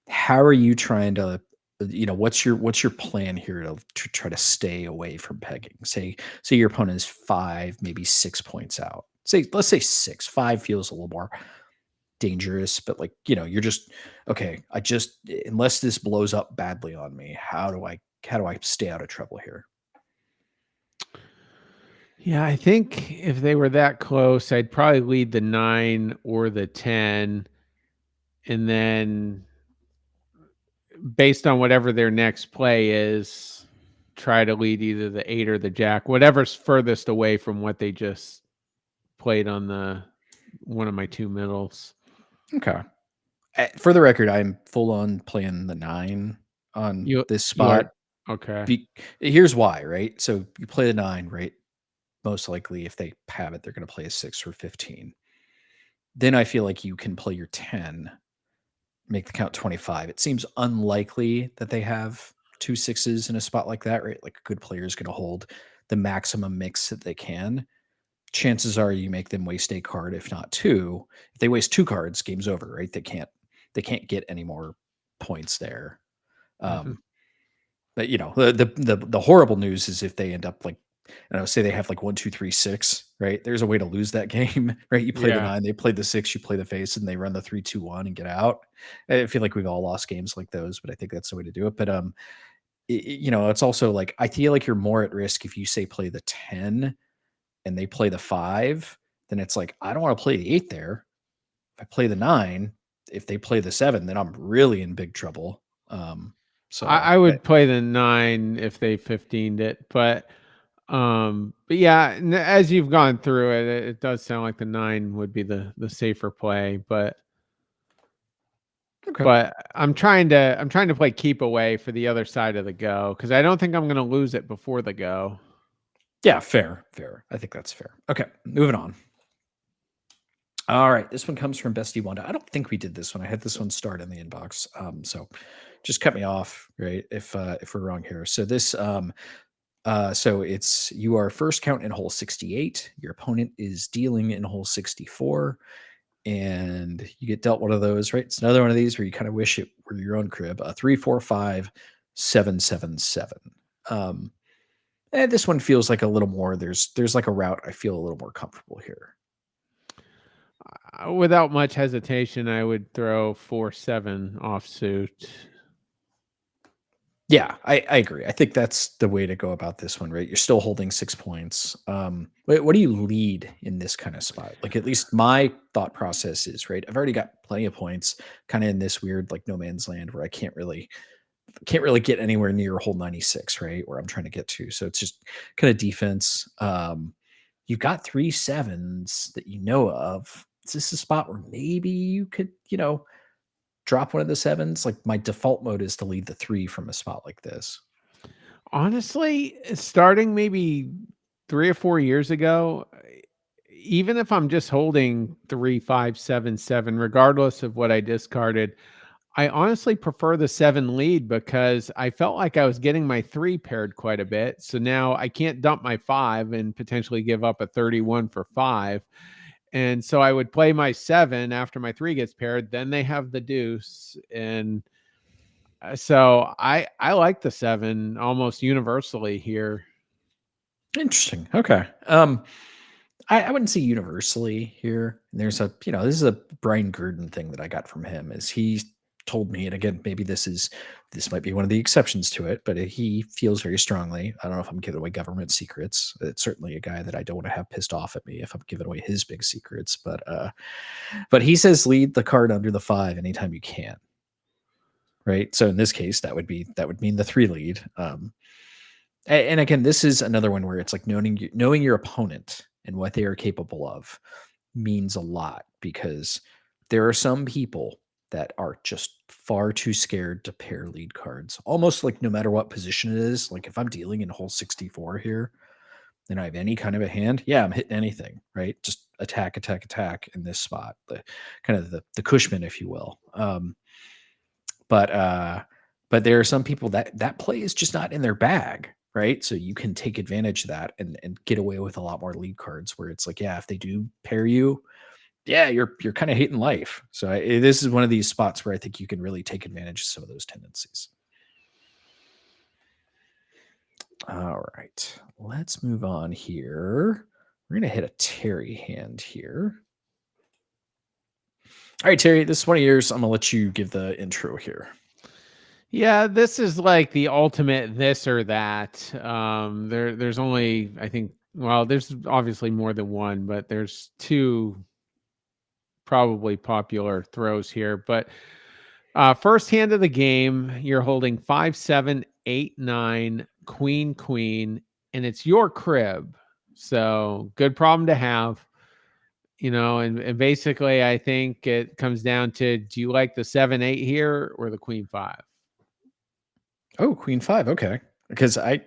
Speaker 1: How are you trying to, what's your plan here to try to stay away from pegging? Say your opponent is 5, maybe 6 points out. Let's say 6. 5 feels a little more dangerous, but like, you're just okay. Unless this blows up badly on me, how do I stay out of trouble here?
Speaker 2: Yeah, I think if they were that close, I'd probably lead the 9 or the 10, and then based on whatever their next play is, try to lead either the 8 or the jack, whatever's furthest away from what they just played on the one of my 2 middles.
Speaker 1: Okay. For the record, I'm full on playing the 9 on
Speaker 2: You
Speaker 1: this
Speaker 2: you are
Speaker 1: spot.
Speaker 2: okay.
Speaker 1: Here's why, right? So you play the 9, right? Most likely, if they have it, they're going to play a 6 or 15. Then I feel like you can play your 10, make the count 25. It seems unlikely that they have 2 6s in a spot like that, right? Like a good player is going to hold the maximum mix that they can. Chances are you make them waste a card, if not two. If they waste 2 cards, game's over, right? They can't get any more points there.
Speaker 2: Mhm.
Speaker 1: Um, but the horrible news is if they end up like, I don't know, say they have like 1 2 3 6, right? There's a way to lose that game, right? You play the
Speaker 2: Yeah.
Speaker 1: 9, they play the 6, you play the face, and they run the 3 2 1 and get out. I feel like we've all lost games like those, but I think that's the way to do it. But it's also like I feel like you're more at risk if you say play the 10 and they play the 5, then it's like I don't want to play the 8 there. If I play the 9, if they play the 7, then I'm really in big trouble. Um, so
Speaker 2: I would play the 9 if they 15'd it, but yeah, as you've gone through it, it does sound like the 9 would be the safer play,
Speaker 1: okay.
Speaker 2: but I'm trying to play keep away for the other side of the go, because I don't think I'm gonna lose it before the go.
Speaker 1: Yeah, fair, fair. I think that's fair. Okay, moving on. All right, this one comes from Bestie Wanda. I don't think we did this one. I had this one start in the inbox. So just cut me off, right? If we're wrong here. So so it's you are first count in hole 68. Your opponent is dealing in hole 64, and you get dealt one of those, right? It's another one of these where you kind of wish it were your own crib. 3 4 5 7 7 7. And this one feels like a little more. There's like a route I feel a little more comfortable here.
Speaker 2: Without much hesitation, I would throw 4-7 offsuit.
Speaker 1: Yeah, I agree. I think that's the way to go about this one, right? You're still holding 6 points. What do you lead in this kind of spot? Like, at least my thought process is, right, I've already got plenty of points, kind of in this weird like no man's land where I can't really get anywhere near hole 96, right? Where I'm trying to get to. So it's just kind of defense. You've got 3 7s that you know of. Is this a spot where maybe you could, drop one of the 7s? Like my default mode is to lead the 3 from a spot like this.
Speaker 2: Honestly, starting maybe 3 or 4 years ago, even if I'm just holding 3 5 7 7, regardless of what I discarded, I honestly prefer the 7 lead because I felt like I was getting my 3 paired quite a bit. So now I can't dump my 5 and potentially give up a 31 for 5. And so I would play my 7 after my 3 gets paired, then they have the deuce, and so I like the 7 almost universally here.
Speaker 1: Interesting. Okay. I wouldn't say universally here. There's this is a Brian Gurdon thing that I got from him. Is he told me, and again, maybe this might be one of the exceptions to it, but he feels very strongly. I don't know if I'm giving away government secrets. It's certainly a guy that I don't want to have pissed off at me if I'm giving away his big secrets. But he says lead the card under the 5 anytime you can. Right. So in this case, that would mean the 3 lead. And again, this is another one where it's like knowing your opponent and what they are capable of means a lot, because there are some people that are just far too scared to pair lead cards, almost like no matter what position it is. Like if I'm dealing in hole 64 here and I have any kind of a hand, yeah, I'm hitting anything, right? Just attack, attack, attack in this spot, the kind of the Cushman, if you will. But there are some people that play is just not in their bag, right? So you can take advantage of that and get away with a lot more lead cards where it's like, yeah, if they do pair you, yeah, you're kind of hating life. So this is one of these spots where I think you can really take advantage of some of those tendencies. All right, let's move on here. We're gonna hit a Terry hand here. All right, Terry, this is one of yours. I'm gonna let you give the intro here.
Speaker 2: Yeah, this is like the ultimate this or that. There's only, I think, well, there's obviously more than one, but there's 2 probably popular throws here. But first hand of the game, you're holding 5, 7, 8, 9, queen, queen, and it's your crib. So good problem to have. And basically, I think it comes down to, do you like the 7, 8 here or the queen 5?
Speaker 1: Oh, queen 5. Okay. Because I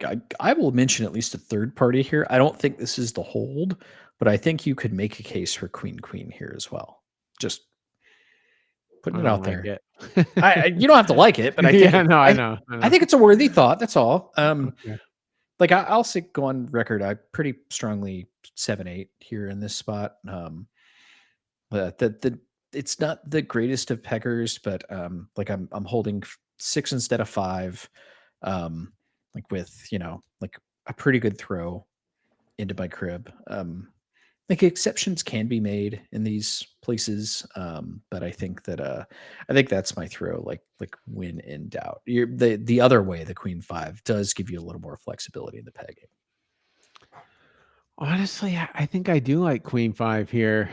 Speaker 1: will mention at least a third party here. I don't think this is the hold, but I think you could make a case for queen here as well. Just putting
Speaker 2: I
Speaker 1: it
Speaker 2: don't
Speaker 1: out
Speaker 2: like
Speaker 1: there.
Speaker 2: it.
Speaker 1: You don't have to like it, but I think
Speaker 2: Yeah, no, I know.
Speaker 1: I think it's a worthy thought. That's all.
Speaker 2: Okay.
Speaker 1: Like I'll say, go on record. I pretty strongly 7-8 here in this spot. The it's not the greatest of peggers, but like I'm holding 6 instead of 5. Like with like a pretty good throw into my crib. Like exceptions can be made in these places, but I think that's my throw. Like when in doubt, the other way, the queen 5 does give you a little more flexibility in the pegging.
Speaker 2: Honestly, I think I do like queen 5 here.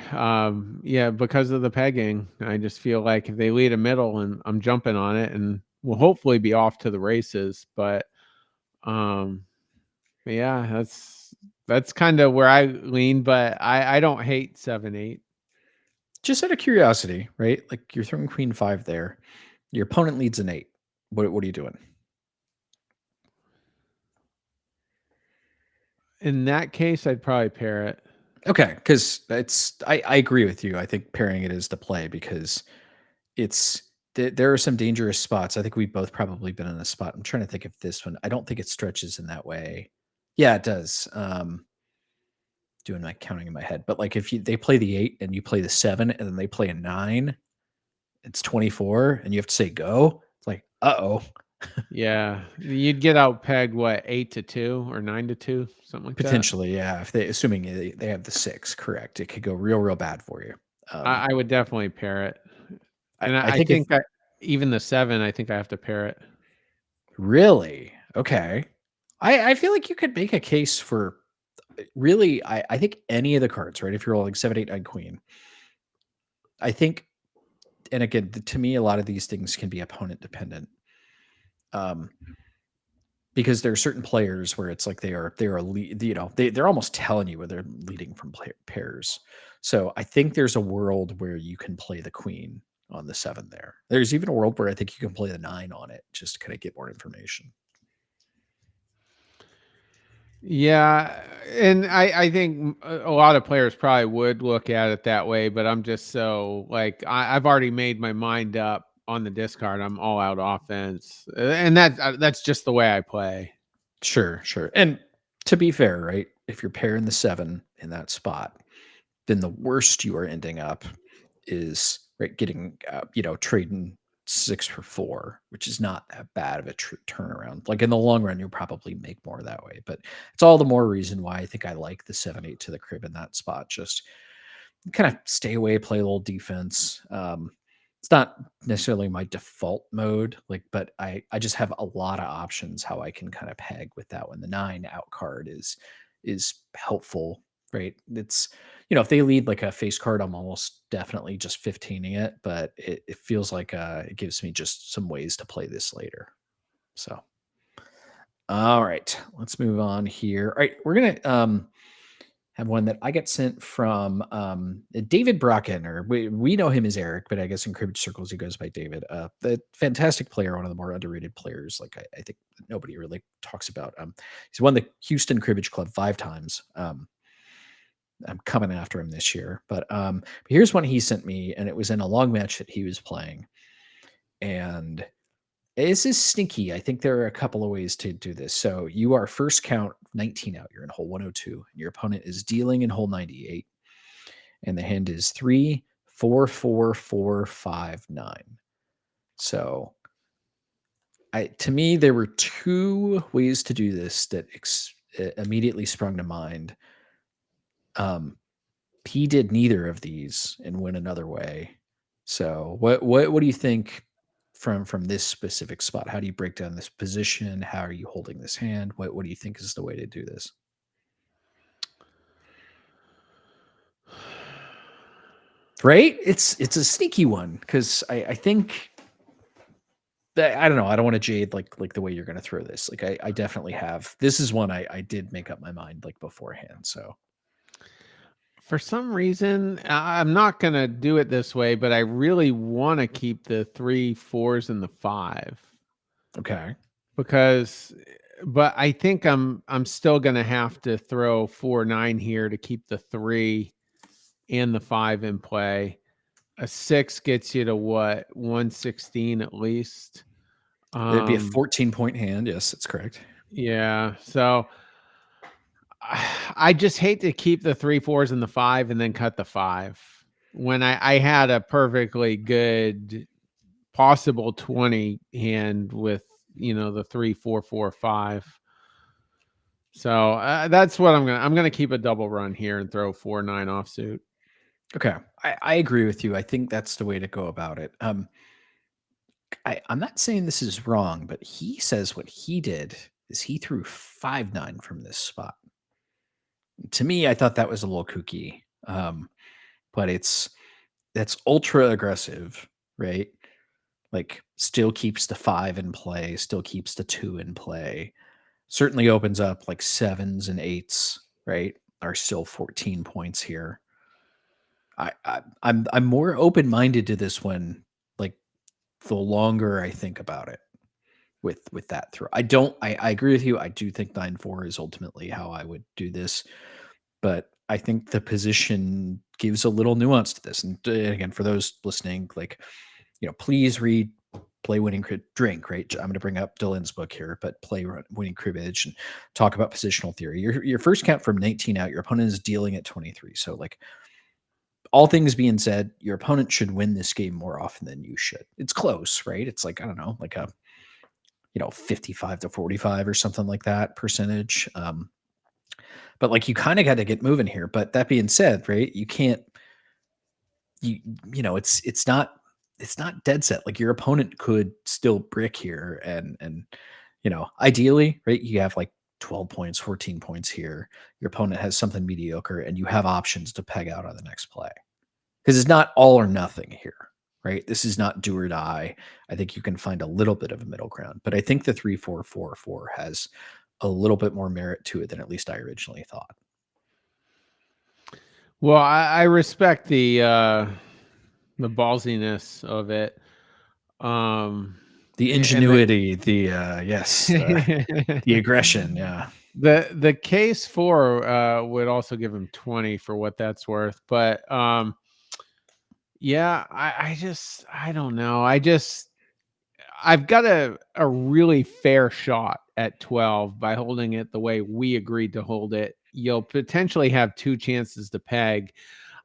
Speaker 2: Yeah, because of the pegging. I just feel like if they lead a middle and I'm jumping on it, and we'll hopefully be off to the races. Um, but yeah, that's kind of where I lean, but I don't hate 7, 8.
Speaker 1: Just out of curiosity, right? Like you're throwing queen 5 there. Your opponent leads an 8. What are you doing?
Speaker 2: In that case, I'd probably pair it.
Speaker 1: Okay, because I agree with you. I think pairing it is the play because it's there are some dangerous spots. I think we've both probably been in a spot. I'm trying to think of this one. I don't think it stretches in that way. Yeah, it does. Doing my counting in my head, but like if they play the 8 and you play the 7 and then they play a 9, it's 24, and you have to say go. It's like, uh-oh.
Speaker 2: Yeah, you'd get out pegged what, 8-2 or 9-2, something like that.
Speaker 1: Potentially, yeah. If assuming they have the 6, correct, it could go real bad for you.
Speaker 2: I would definitely pair it, and
Speaker 1: I
Speaker 2: I
Speaker 1: think if
Speaker 2: think even the 7, I think I have to pair it.
Speaker 1: really okay, I feel like you could make a case for really. I think any of the cards, right? If you're rolling 7, 8, 9, queen, I think, and again, to me, a lot of these things can be opponent dependent. Um, because there are certain players where it's like they're almost telling you where they're leading from pairs. So I think there's a world where you can play the queen on the 7 there. There's even a world where I think you can play the 9 on it just to kind of get more information.
Speaker 2: Yeah, and I think a lot of players probably would look at it that way, but I'm just so like I've already made my mind up on the discard. I'm all out offense, and that's just the way I play.
Speaker 1: Sure, sure. And to be fair, right? If you're pairing the 7 in that spot, then the worst you are ending up is right getting trading 6 for 4, which is not that bad of a turnaround. Like in the long run, you'll probably make more that way, but it's all the more reason why I think I like the 7-8 to the crib in that spot. Just kind of stay away, play a little defense. it's not necessarily my default mode, like, but I just have a lot of options how I can kind of peg with that one. The 9 out card is helpful, right? It's if they lead like a face card, I'm almost definitely just 15ing it, but it feels like it gives me just some ways to play this later. So all right, let's move on here. All right, we're gonna have one that I get sent from David Brocken, or we know him as Eric, but I guess in cribbage circles he goes by David. The fantastic player, one of the more underrated players. Like I think nobody really talks about. He's won the Houston Cribbage Club 5 times. I'm coming after him this year, but here's one he sent me, and it was in a long match that he was playing, and this is sneaky. I think there are a couple of ways to do this. So you are first count 19 out. You're in hole 102. And your opponent is dealing in hole 98. And the hand is 3, 4, 4, 4, 5, 9. So to me, there were 2 ways to do this that immediately sprung to mind. He did neither of these and went another way. So what do you think from this specific spot? How do you break down this position? How are you holding this hand? What do you think is the way to do this? Right? It's a sneaky one because I think that I don't know. I don't want to jade like the way you're going to throw this. Like I definitely have. This is one I did make up my mind like beforehand. So
Speaker 2: For some reason, I'm not going to do it this way, but I really want to keep the 3, 4s, and the 5
Speaker 1: okay,
Speaker 2: because, but I think I'm still going to have to throw 4, 9 here to keep the 3 and the 5 in play. A 6 gets you to what, 116 at least.
Speaker 1: it'd be a 14-point hand. Yes, that's correct.
Speaker 2: Yeah. So I just hate to keep the 3, 4s and the 5 and then cut the 5 when I had a perfectly good possible 20 hand with, the 3, 4, 4, 5. So that's what I'm gonna keep a double run here and throw 4, 9 offsuit.
Speaker 1: Okay, I agree with you. I think that's the way to go about it. I'm not saying this is wrong, but he says what he did is he threw 5-9 from this spot. To me, I thought that was a little kooky, but that's ultra aggressive, right? Like, still keeps the 5 in play, still keeps the 2 in play. Certainly opens up like 7s and 8s, right? Are still 14 points here. I'm more open minded to this one. Like the longer I think about it, with that throw, I agree with you. I do think 9-4 is ultimately how I would do this, but I think the position gives a little nuance to this. And again, for those listening, like please read Play Winning Drink, right? I'm going to bring up Dylan's book here, but Play Winning Cribbage and talk about positional theory. Your first count from 19 out, your opponent is dealing at 23. So, like, all things being said, your opponent should win this game more often than you should. It's close, right? It's like, I don't know, like a 55 to 45 or something like that percentage. But like you kind of got to get moving here. But that being said, right, you can't you you know it's not dead set. Like your opponent could still brick here, and ideally, right, you have like 12 points, 14 points here. Your opponent has something mediocre, and you have options to peg out on the next play because it's not all or nothing here, right? This is not do or die. I think you can find a little bit of a middle ground, but I think the 3-4-4-4 has a little bit more merit to it than at least I originally thought.
Speaker 2: Well, I respect the ballsiness of it.
Speaker 1: The
Speaker 2: And the
Speaker 1: ingenuity, yes, the aggression, yeah.
Speaker 2: the case for would also give him 20 for what that's worth. But yeah, I don't know. I've got a really fair shot at 12 by holding it the way we agreed to hold it. You'll potentially have 2 chances to peg.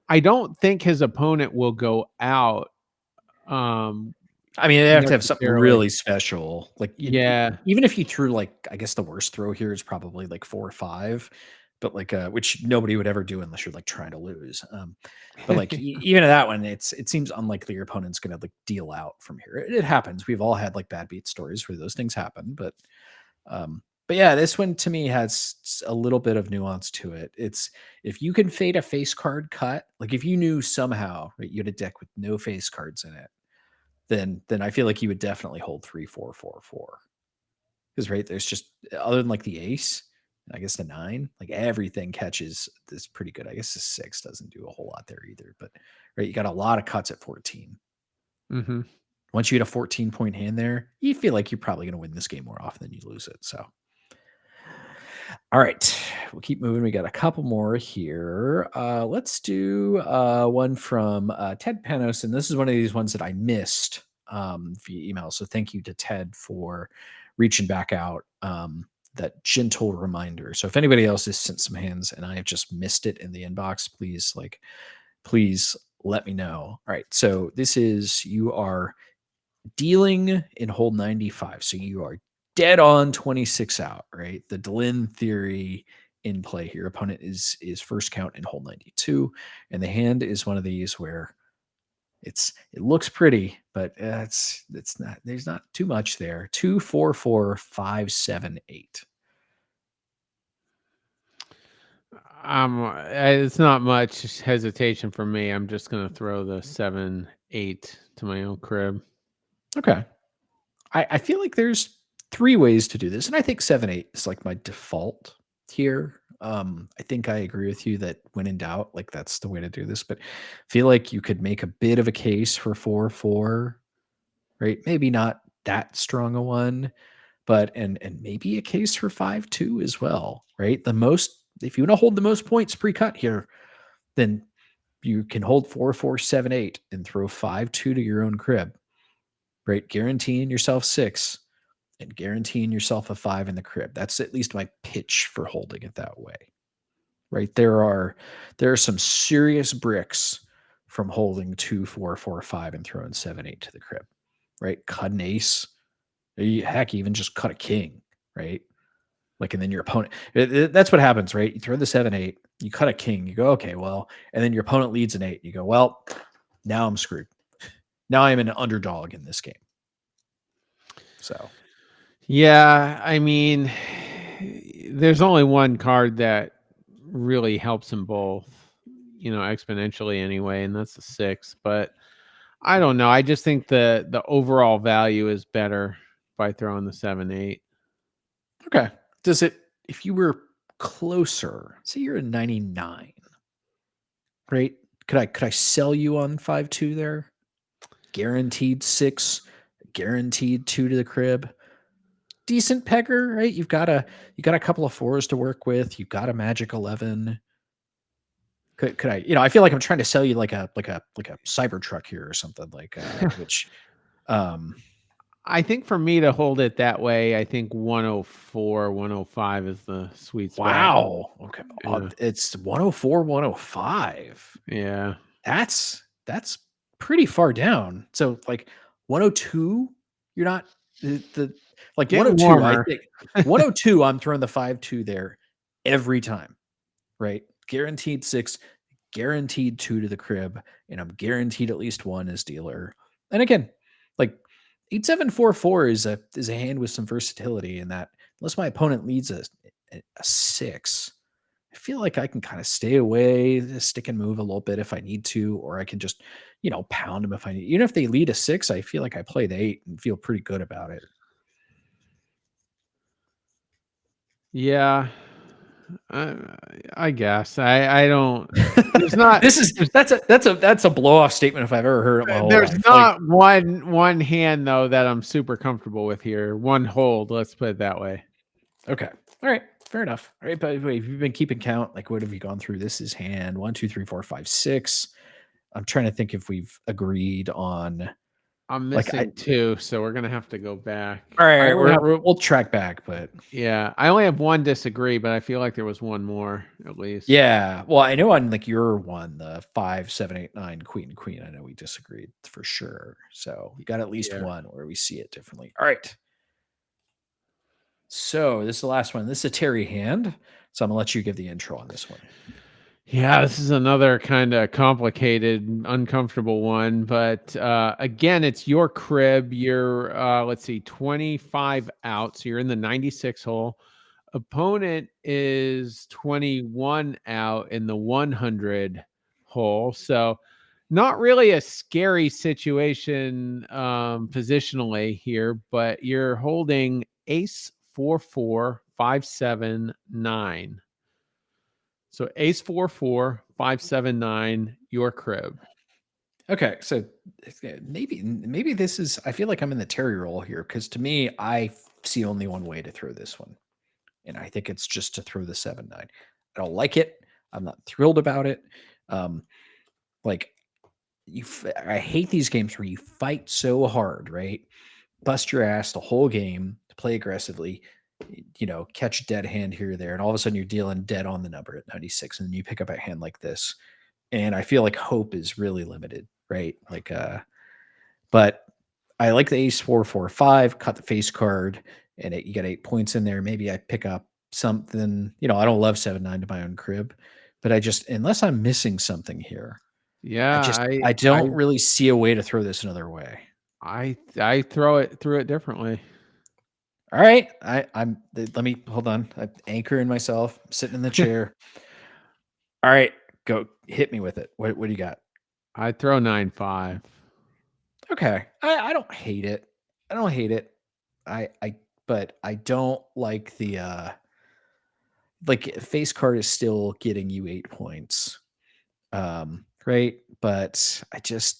Speaker 2: I don't think his opponent will go out um
Speaker 1: I mean, they have to have something
Speaker 2: necessarily.
Speaker 1: really special, like,
Speaker 2: Yeah.
Speaker 1: even if you threw, like, I guess the worst throw here is probably, like, 4 or 5, but like which nobody would ever do unless you're like trying to lose. But like even at that one, it seems unlikely your opponent's gonna like deal out from here. It happens. We've all had like bad beat stories where those things happen, but yeah, this one to me has a little bit of nuance to it. It's if you can fade a face card cut, like if you knew somehow right, you had a deck with no face cards in it, then I feel like you would definitely hold 3 4 4 4. Because right, there's just other than like the ace, I guess the nine, like everything catches this pretty good. I guess the six doesn't do a whole lot there either, but right, you got a lot of cuts at 14.
Speaker 2: Mm-hmm.
Speaker 1: Once you get a 14-point hand there, you feel like you're probably going to win this game more often than you lose it. So, all right, we'll keep moving. We got a couple more here. Let's do one from Ted Panos, and this is one of these ones that I missed via email. So thank you to Ted for reaching back out. That gentle reminder. So if anybody else has sent some hands and I have just missed it in the inbox, please let me know. All right. So this is you are dealing in hole 95. So you are dead on 26 out, right? The Delin theory in play here. Opponent is first count in hole 92. And the hand is one of these where it looks pretty, but it's not, there's not too much there. 2 4 4 5 7 8.
Speaker 2: It's not much hesitation for me. I'm just gonna throw the 7 8 to my own crib.
Speaker 1: Okay. I feel like there's three ways to do this, and I think 7 8 is like my default here. I think I agree with you that when in doubt, like that's the way to do this. But I feel like you could make a bit of a case for 4 4, right? Maybe not that strong a one, but and maybe a case for 5 2 as well, right? The most if you want to hold the most points pre-cut here, then you can hold 4 4 7 8 and throw 5 2 to your own crib, right? Guaranteeing yourself 6 and guaranteeing yourself a 5 in the crib. That's at least my pitch for holding it that way. Right? There are some serious bricks from holding 2 4 4 5 and throwing 7 8 to the crib. Right? Cut an ace. Heck, even just cut a king, right? Like, and then your opponent, that's what happens, right? You throw the 7 8, you cut a king, you go, okay, well, and then your opponent leads an 8. You go, well, now I'm screwed. Now I'm an underdog in this game. So,
Speaker 2: Yeah, I mean, there's only one card that really helps them both, exponentially anyway, and that's the 6. But I don't know. I just think the overall value is better by throwing the 7 8.
Speaker 1: okay. Does it, if you were closer, say you're a 99, right? Could I sell you on 5 2 there? Guaranteed 6, guaranteed 2 to the crib. Decent pegger, right? You got a couple of 4s to work with. You've got a magic 11. Could I, I feel like I'm trying to sell you like a Cybertruck here or something like which um
Speaker 2: I think for me to hold it that way, I think 104, 105 is the sweet spot.
Speaker 1: wow. Okay.
Speaker 2: Yeah.
Speaker 1: It's 104, 105.
Speaker 2: Yeah.
Speaker 1: That's pretty far down. So like 102, you're not the like
Speaker 2: Getting
Speaker 1: 102, I
Speaker 2: warmer.
Speaker 1: think 102, I'm throwing the 5 2 there every time, right? Guaranteed 6, guaranteed 2 to the crib, and I'm guaranteed at least 1 as dealer. And again, like 8744 is a hand with some versatility in that unless my opponent leads a 6, I feel like I can kind of stay away, stick and move a little bit if I need to, or I can just, pound them if I need. Even if they lead a 6, I feel like I play the 8 and feel pretty good about it.
Speaker 2: Yeah. I guess. I don't there's not
Speaker 1: This is that's a blow off statement if I've ever heard it my whole
Speaker 2: there's
Speaker 1: life. Like,
Speaker 2: not one hand though that I'm super comfortable with here. One hold, let's put it that way.
Speaker 1: okay, all right, fair enough. All right, but wait, if you've been keeping count, like what have you gone through? This is hand 1, 2, 3, 4, 5, 6. I'm trying to think if we've agreed on
Speaker 2: I'm
Speaker 1: like I.
Speaker 2: missing 2, so we're gonna have to go back.
Speaker 1: All
Speaker 2: I
Speaker 1: right,
Speaker 2: only have
Speaker 1: we'll track back, but
Speaker 2: Yeah, I only have one disagree, but I feel like there was one more at least.
Speaker 1: yeah. Well, I know on like your one, the 5, 7, 8, 9, queen. I know we disagreed for sure. So we got at least
Speaker 2: Yeah.
Speaker 1: one where we see it differently. All right. So this is the last one. This is a Terry hand. So I'm gonna let you give the intro on this one.
Speaker 2: Yeah, this is another kind of complicated, uncomfortable one. But again, it's your crib. You're, let's see, 25 out. So you're in the 96 hole. Opponent is 21 out in the 100 hole. So not really a scary situation positionally here, but you're holding ace 4 4 5 7 9. So ace 4 4 5 7 9, your crib.
Speaker 1: Okay, so maybe this is. I feel like I'm in the Terry role here because to me, I see only one way to throw this one, and I think it's just to throw the 7-9. I don't like it. I'm not thrilled about it. Um, like I hate these games where you fight so hard, right? Bust your ass the whole game to play aggressively, catch a dead hand here or there, and all of a sudden you're dealing dead on the number at 96, and then you pick up a hand like this. And I feel like hope is really limited, right? But I like the ace 4 4 5, cut the face card, and you got 8 points in there. Maybe I pick up something, I don't love 7-9 to my own crib, but I just, unless I'm missing something here,
Speaker 2: Yeah,
Speaker 1: I don't really see a way to throw this another way.
Speaker 2: I through it differently.
Speaker 1: All right. Let me hold on. I'm anchoring myself. I'm sitting in the chair. All right. Go hit me with it. What do you got?
Speaker 2: I throw 9 5.
Speaker 1: Okay. I don't hate it. I don't hate it. But I don't like the face card is still getting you 8 points. Right. But I just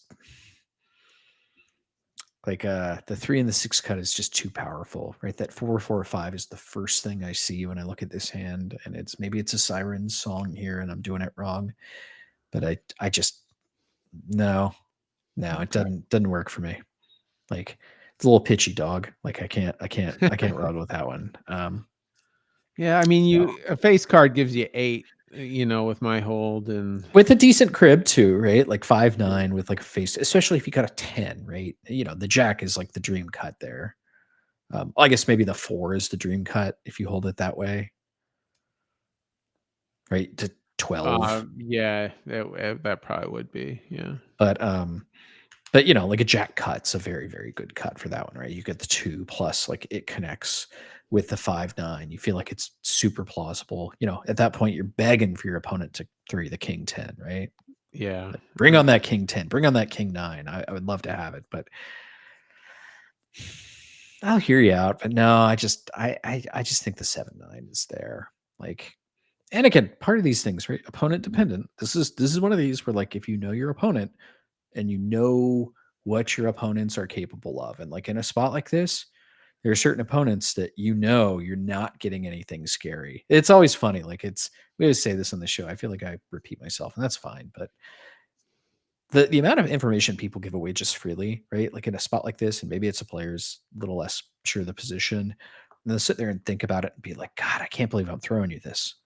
Speaker 1: the 3 and the 6 cut is just too powerful, right? That 4 4 5 is the first thing I see when I look at this hand, and maybe it's a siren song here and I'm doing it wrong, but I just no, it
Speaker 2: Okay.
Speaker 1: doesn't work for me. Like it's a little pitchy, dog. Like I can't run with that one.
Speaker 2: Yeah, I mean,
Speaker 1: No.
Speaker 2: a face card gives you 8, with my hold, and
Speaker 1: With a decent crib too, right? Like 5-9 with like a face, especially if you got a 10, right? The jack is like the dream cut there. I guess maybe the 4 is the dream cut if you hold it that way, right? To 12.
Speaker 2: yeah, that probably would be, yeah.
Speaker 1: But like a jack cut's a very, very good cut for that one, right? You get the 2 plus like it connects with the 5-9. You feel like it's super plausible. At that point you're begging for your opponent to 3 the king 10, right?
Speaker 2: Yeah.
Speaker 1: Like, bring on that king 10, bring on that king 9. I would love to have it, but I'll hear you out. But no, I just think the 7-9 is there. Like, and again, part of these things, right? Opponent dependent. This is one of these where like if you know your opponent and you know what your opponents are capable of, and like in a spot like this, there are certain opponents that you're not getting anything scary. It's always funny. Like we always say this on the show. I feel like I repeat myself, and that's fine. But the amount of information people give away just freely, right? Like in a spot like this, and maybe it's a player's a little less sure of the position, and they'll sit there and think about it and be like, God, I can't believe I'm throwing you this.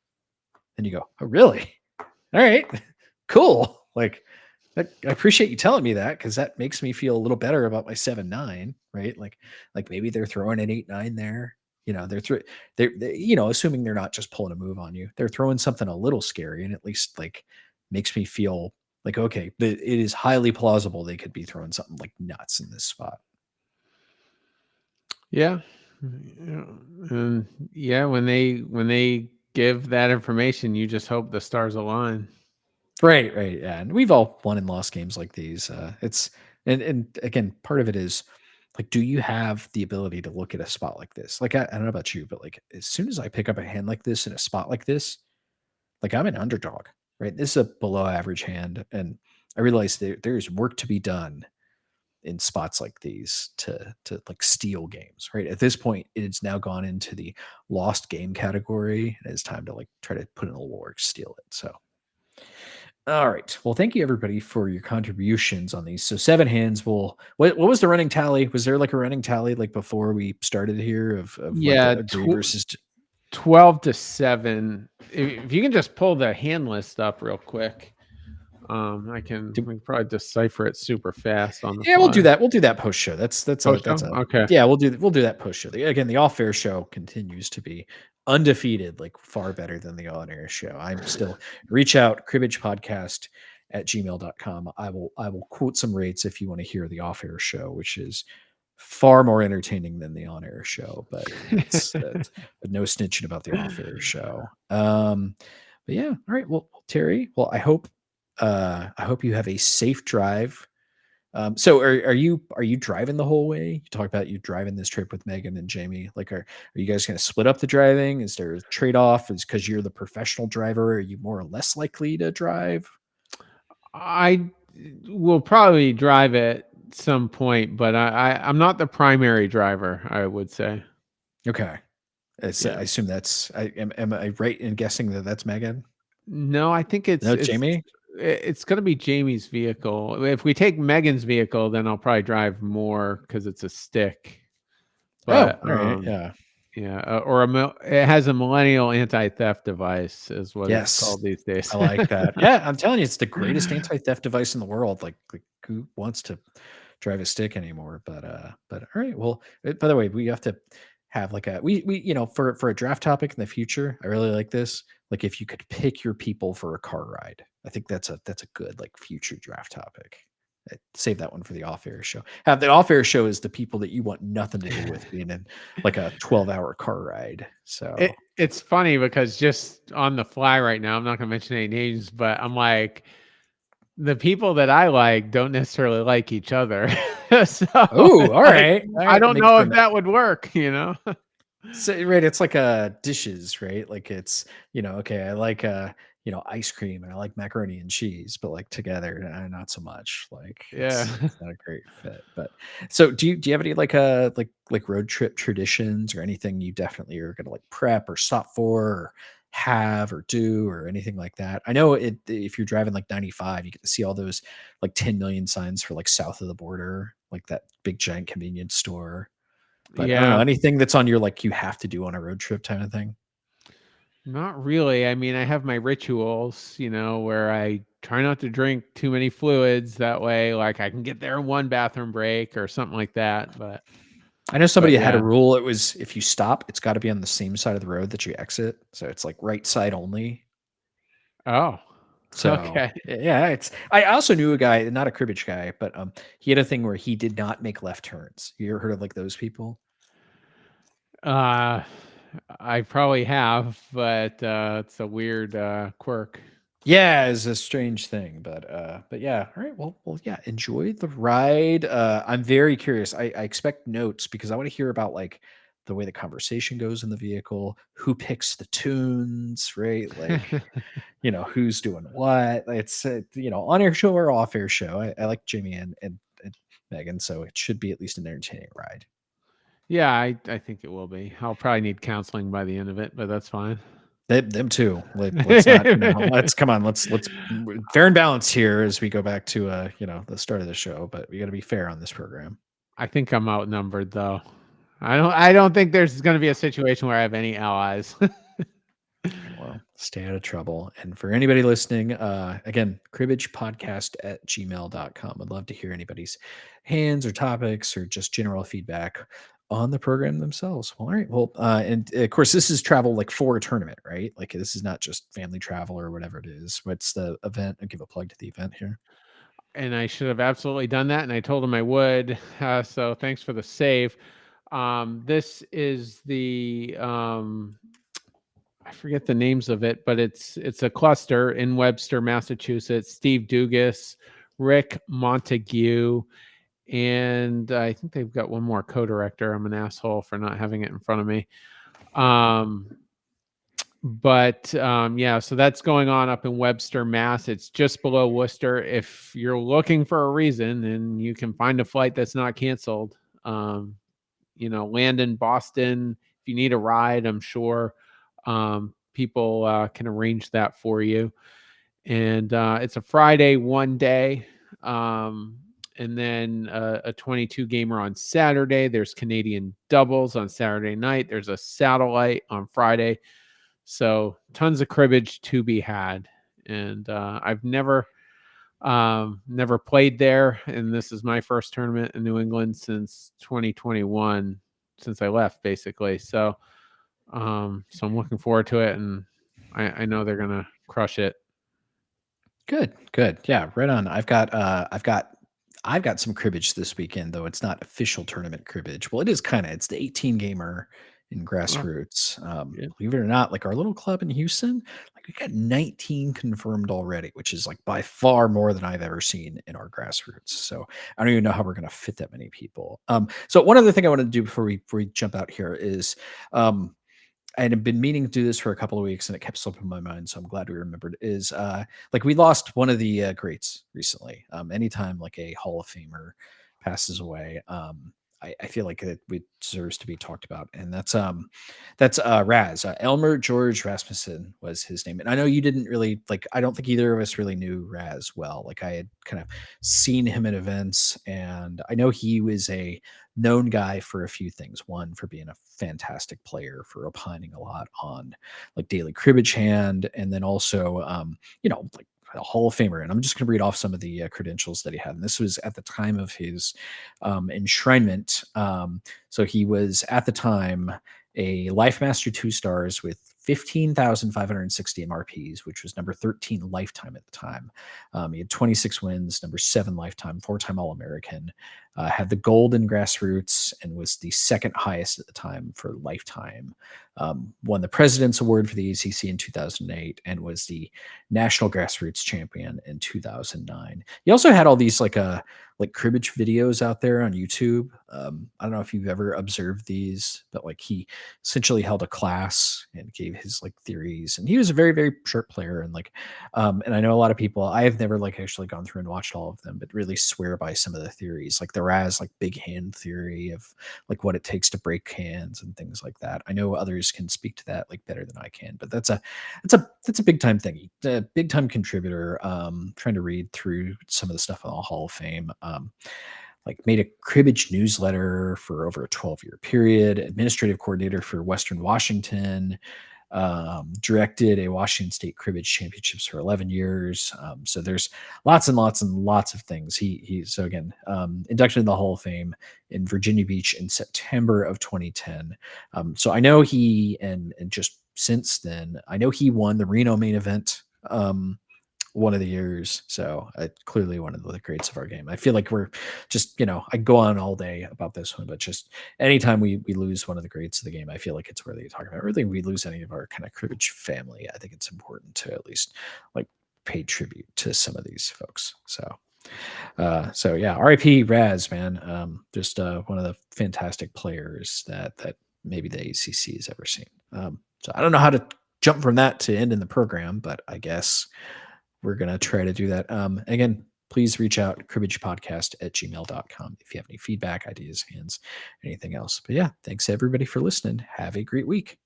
Speaker 1: And you go, oh, really? All right, cool. Like, I appreciate you telling me that because that makes me feel a little better about my 7-9, right? Like maybe they're throwing an 8-9 there. They're assuming they're not just pulling a move on you. They're throwing something a little scary, and at least like makes me feel like okay, it is highly plausible they could be throwing something like nuts in this spot.
Speaker 2: Yeah. Yeah, and yeah, when they give that information, you just hope the stars align.
Speaker 1: Right, right, yeah, and we've all won and lost games like these. It's and again, part of it is like, do you have the ability to look at a spot like this? Like, I don't know about you, but like, as soon as I pick up a hand like this in a spot like this, like I'm an underdog, right? This is a below average hand, and I realize there's work to be done in spots like these to like steal games, right? At this point, it's now gone into the lost game category, and it's time to like try to put in a little work, steal it. So. All right. Well, thank you everybody for your contributions on these. So 7 hands will what was the running tally? Was there like a running tally like before we started here of like
Speaker 2: Yeah,
Speaker 1: agree versus
Speaker 2: 12 to 7. If you can just pull the hand list up real quick. We can probably decipher it super fast on the
Speaker 1: Yeah, we'll do
Speaker 2: fly.
Speaker 1: that. We'll do that post show.
Speaker 2: Post show? Okay.
Speaker 1: Yeah, we'll do that post show. Again, the off air show continues to be undefeated, like far better than the on air show. I'm still reach out, cribbage podcast at gmail.com. I will quote some rates if you want to hear the off air show, which is far more entertaining than the on air show, but that's but no snitching about the off air show. But yeah, all right. Well, Terry, well, I hope you have a safe drive. So are you driving the whole way? You talk about you driving this trip with Megan and Jamie. Like, are you guys going to split up the driving? Is there a trade off? Is because you're the professional driver? Are you more or less likely to drive?
Speaker 2: I will probably drive at some point, but I'm not the primary driver, I would say.
Speaker 1: Okay, I
Speaker 2: Yeah.
Speaker 1: assume that's. Am I right in guessing that that's Megan?
Speaker 2: No, I think
Speaker 1: No, it's Jamie.
Speaker 2: it's gonna be Jamie's vehicle. If we take Megan's vehicle, then I'll probably drive more because it's a stick.
Speaker 1: Oh,
Speaker 2: But
Speaker 1: all right. Yeah.
Speaker 2: yeah, or it has a millennial anti-theft device, is what it's
Speaker 1: Yes,
Speaker 2: called these days.
Speaker 1: I like that. Yeah, I'm telling you, it's the greatest anti-theft device in the world. Like who wants to drive a stick anymore? But all right. Well, by the way, we have to have like a we for a draft topic in the future. I really like this. Like if you could pick your people for a car ride, I think that's a good like future draft topic. Save that one for the off-air show. Have the off-air show is the people that you want nothing to do with being in like a 12-hour car ride. So
Speaker 2: It's funny because just on the fly right now, I'm not gonna mention any names, but I'm like, the people that I like don't necessarily like each other. So
Speaker 1: oh,
Speaker 2: it's
Speaker 1: all
Speaker 2: like,
Speaker 1: right. All
Speaker 2: I
Speaker 1: right. That
Speaker 2: don't
Speaker 1: makes
Speaker 2: know
Speaker 1: for
Speaker 2: if that would work, you know?
Speaker 1: so, right, it's like dishes, right? Like it's, okay, I like ice cream and I like macaroni and cheese, but like together, not so much. Like
Speaker 2: Yeah.
Speaker 1: it's not a great fit. But so do you have any like road trip traditions or anything you definitely are gonna like prep or stop for or have or do or anything like that? I know if you're driving like 95, you get to see all those like 10 million signs for like south of the border, like that big giant convenience store, but I don't know,
Speaker 2: Yeah.
Speaker 1: anything that's on your, like, you have to do on a road trip kind of thing?
Speaker 2: Not really. I mean, I have my rituals, where I try not to drink too many fluids. That way, like I can get there in one bathroom break or something like that.
Speaker 1: I know
Speaker 2: But
Speaker 1: somebody had a
Speaker 2: yeah.
Speaker 1: rule, it was if you stop, it's gotta be on the same side of the road that you exit, so it's, like, right side only.
Speaker 2: Oh,
Speaker 1: So,
Speaker 2: okay.
Speaker 1: yeah, I also knew a guy, not a cribbage guy, but, he had a thing where he did not make left turns. You ever heard of, like, those people?
Speaker 2: Uh, I probably have, but it's a weird quirk.
Speaker 1: Yeah, it's a strange thing, but yeah. All right. Well, yeah. Enjoy the ride. I'm very curious. I expect notes because I want to hear about like the way the conversation goes in the vehicle, who picks the tunes, right? Like, who's doing what. It's on air show or off air show. I like Jimmy and Megan, so it should be at least an entertaining ride.
Speaker 2: Yeah, I think it will be. I'll probably need counseling by the end of it, but that's fine.
Speaker 1: Them too. Let's not, let's come on. Let's fair and balanced here as we go back to the start of the show, but we got to be fair on this program.
Speaker 2: I think I'm outnumbered though. I don't think there's going to be a situation where I have any allies.
Speaker 1: Well, stay out of trouble. And for anybody listening, again, cribbagepodcast@gmail.com. I'd love to hear anybody's hands or topics or just general feedback on the program themselves. Well, all right. Well, and of course, this is travel like for a tournament, right? Like this is not just family travel or whatever it is. What's the event? I'll give a plug to the event here.
Speaker 2: And I should have absolutely done that, and I told him I would. So thanks for the save. This is the I forget the names of it, but it's a cluster in Webster, Massachusetts. Steve Dugas, Rick Montague, and I think they've got one more co-director. I'm an asshole for not having it in front of me. Yeah, so that's going on up in Webster, Mass. It's just below Worcester. If you're looking for a reason and you can find a flight that's not canceled, land in Boston. If you need a ride, I'm sure people can arrange that for you. And it's a Friday, one day. And then a 22 gamer on Saturday. There's Canadian doubles on Saturday night. There's a satellite on Friday. So tons of cribbage to be had. And Never played there, and this is my first tournament in New England since 2021, since I left, basically. So I'm looking forward to it, and I know they're gonna crush it.
Speaker 1: Good, good. Yeah, right on. I've got some cribbage this weekend, though it's not official tournament cribbage. Well, it is kind of. It's the 18 gamer in
Speaker 2: Oh,
Speaker 1: grassroots.
Speaker 2: yeah.
Speaker 1: Believe it or not, like our little club in Houston, like we got 19 confirmed already, which is like by far more than I've ever seen in our grassroots. So I don't even know how we're going to fit that many people. So one other thing I want to do before we jump out here is um, I had been meaning to do this for a couple of weeks and it kept slipping my mind. So I'm glad we remembered is like we lost one of the greats recently. Anytime like a Hall of Famer passes away, I feel like it deserves to be talked about. And that's Raz. Elmer George Rasmussen was his name. And I know you didn't really like, I don't think either of us really knew Raz well. Like I had kind of seen him at events and I know he was a known guy for a few things. One, for being a fantastic player, for opining a lot on like daily cribbage hand, and then also, like a Hall of Famer. And I'm just going to read off some of the credentials that he had. And this was at the time of his enshrinement. So he was at the time a Life Master 2 stars with 15,560 MRPs, which was number 13 lifetime at the time. He had 26 wins, number 7 lifetime, 4-time All American, had the gold in grassroots, and was the second highest at the time for lifetime. Won the President's Award for the ACC in 2008, and was the national grassroots champion in 2009. He also had all these like cribbage videos out there on YouTube. I don't know if you've ever observed these, but like he essentially held a class and gave his like theories. And he was a very, very sharp player. And I know a lot of people, I have never like actually gone through and watched all of them, but really swear by some of the theories, like the Raz, like big hand theory of like what it takes to break hands and things like that. I know others can speak to that like better than I can, but that's a big time thing. A big time contributor. Trying to read through some of the stuff on the Hall of Fame. Like made a cribbage newsletter for over a 12-year period, administrative coordinator for Western Washington, directed a Washington State Cribbage Championships for 11 years. So there's lots and lots and lots of things. So again, inducted in the Hall of Fame in Virginia Beach in September of 2010. So I know and just since then, I know he won the Reno main event. One of the years. So clearly one of the greats of our game. I feel like we're just, I go on all day about this one, but just anytime we lose one of the greats of the game, I feel like it's worthy to talk about. Really, we lose any of our kind of cribbage family, I think it's important to at least like pay tribute to some of these folks. So yeah, RIP Raz, man. Just one of the fantastic players that maybe the ACC has ever seen. So I don't know how to jump from that to end in the program, but I guess we're going to try to do that. Again, please reach out, cribbagepodcast@gmail.com if you have any feedback, ideas, hands, anything else. But yeah, thanks everybody for listening. Have a great week.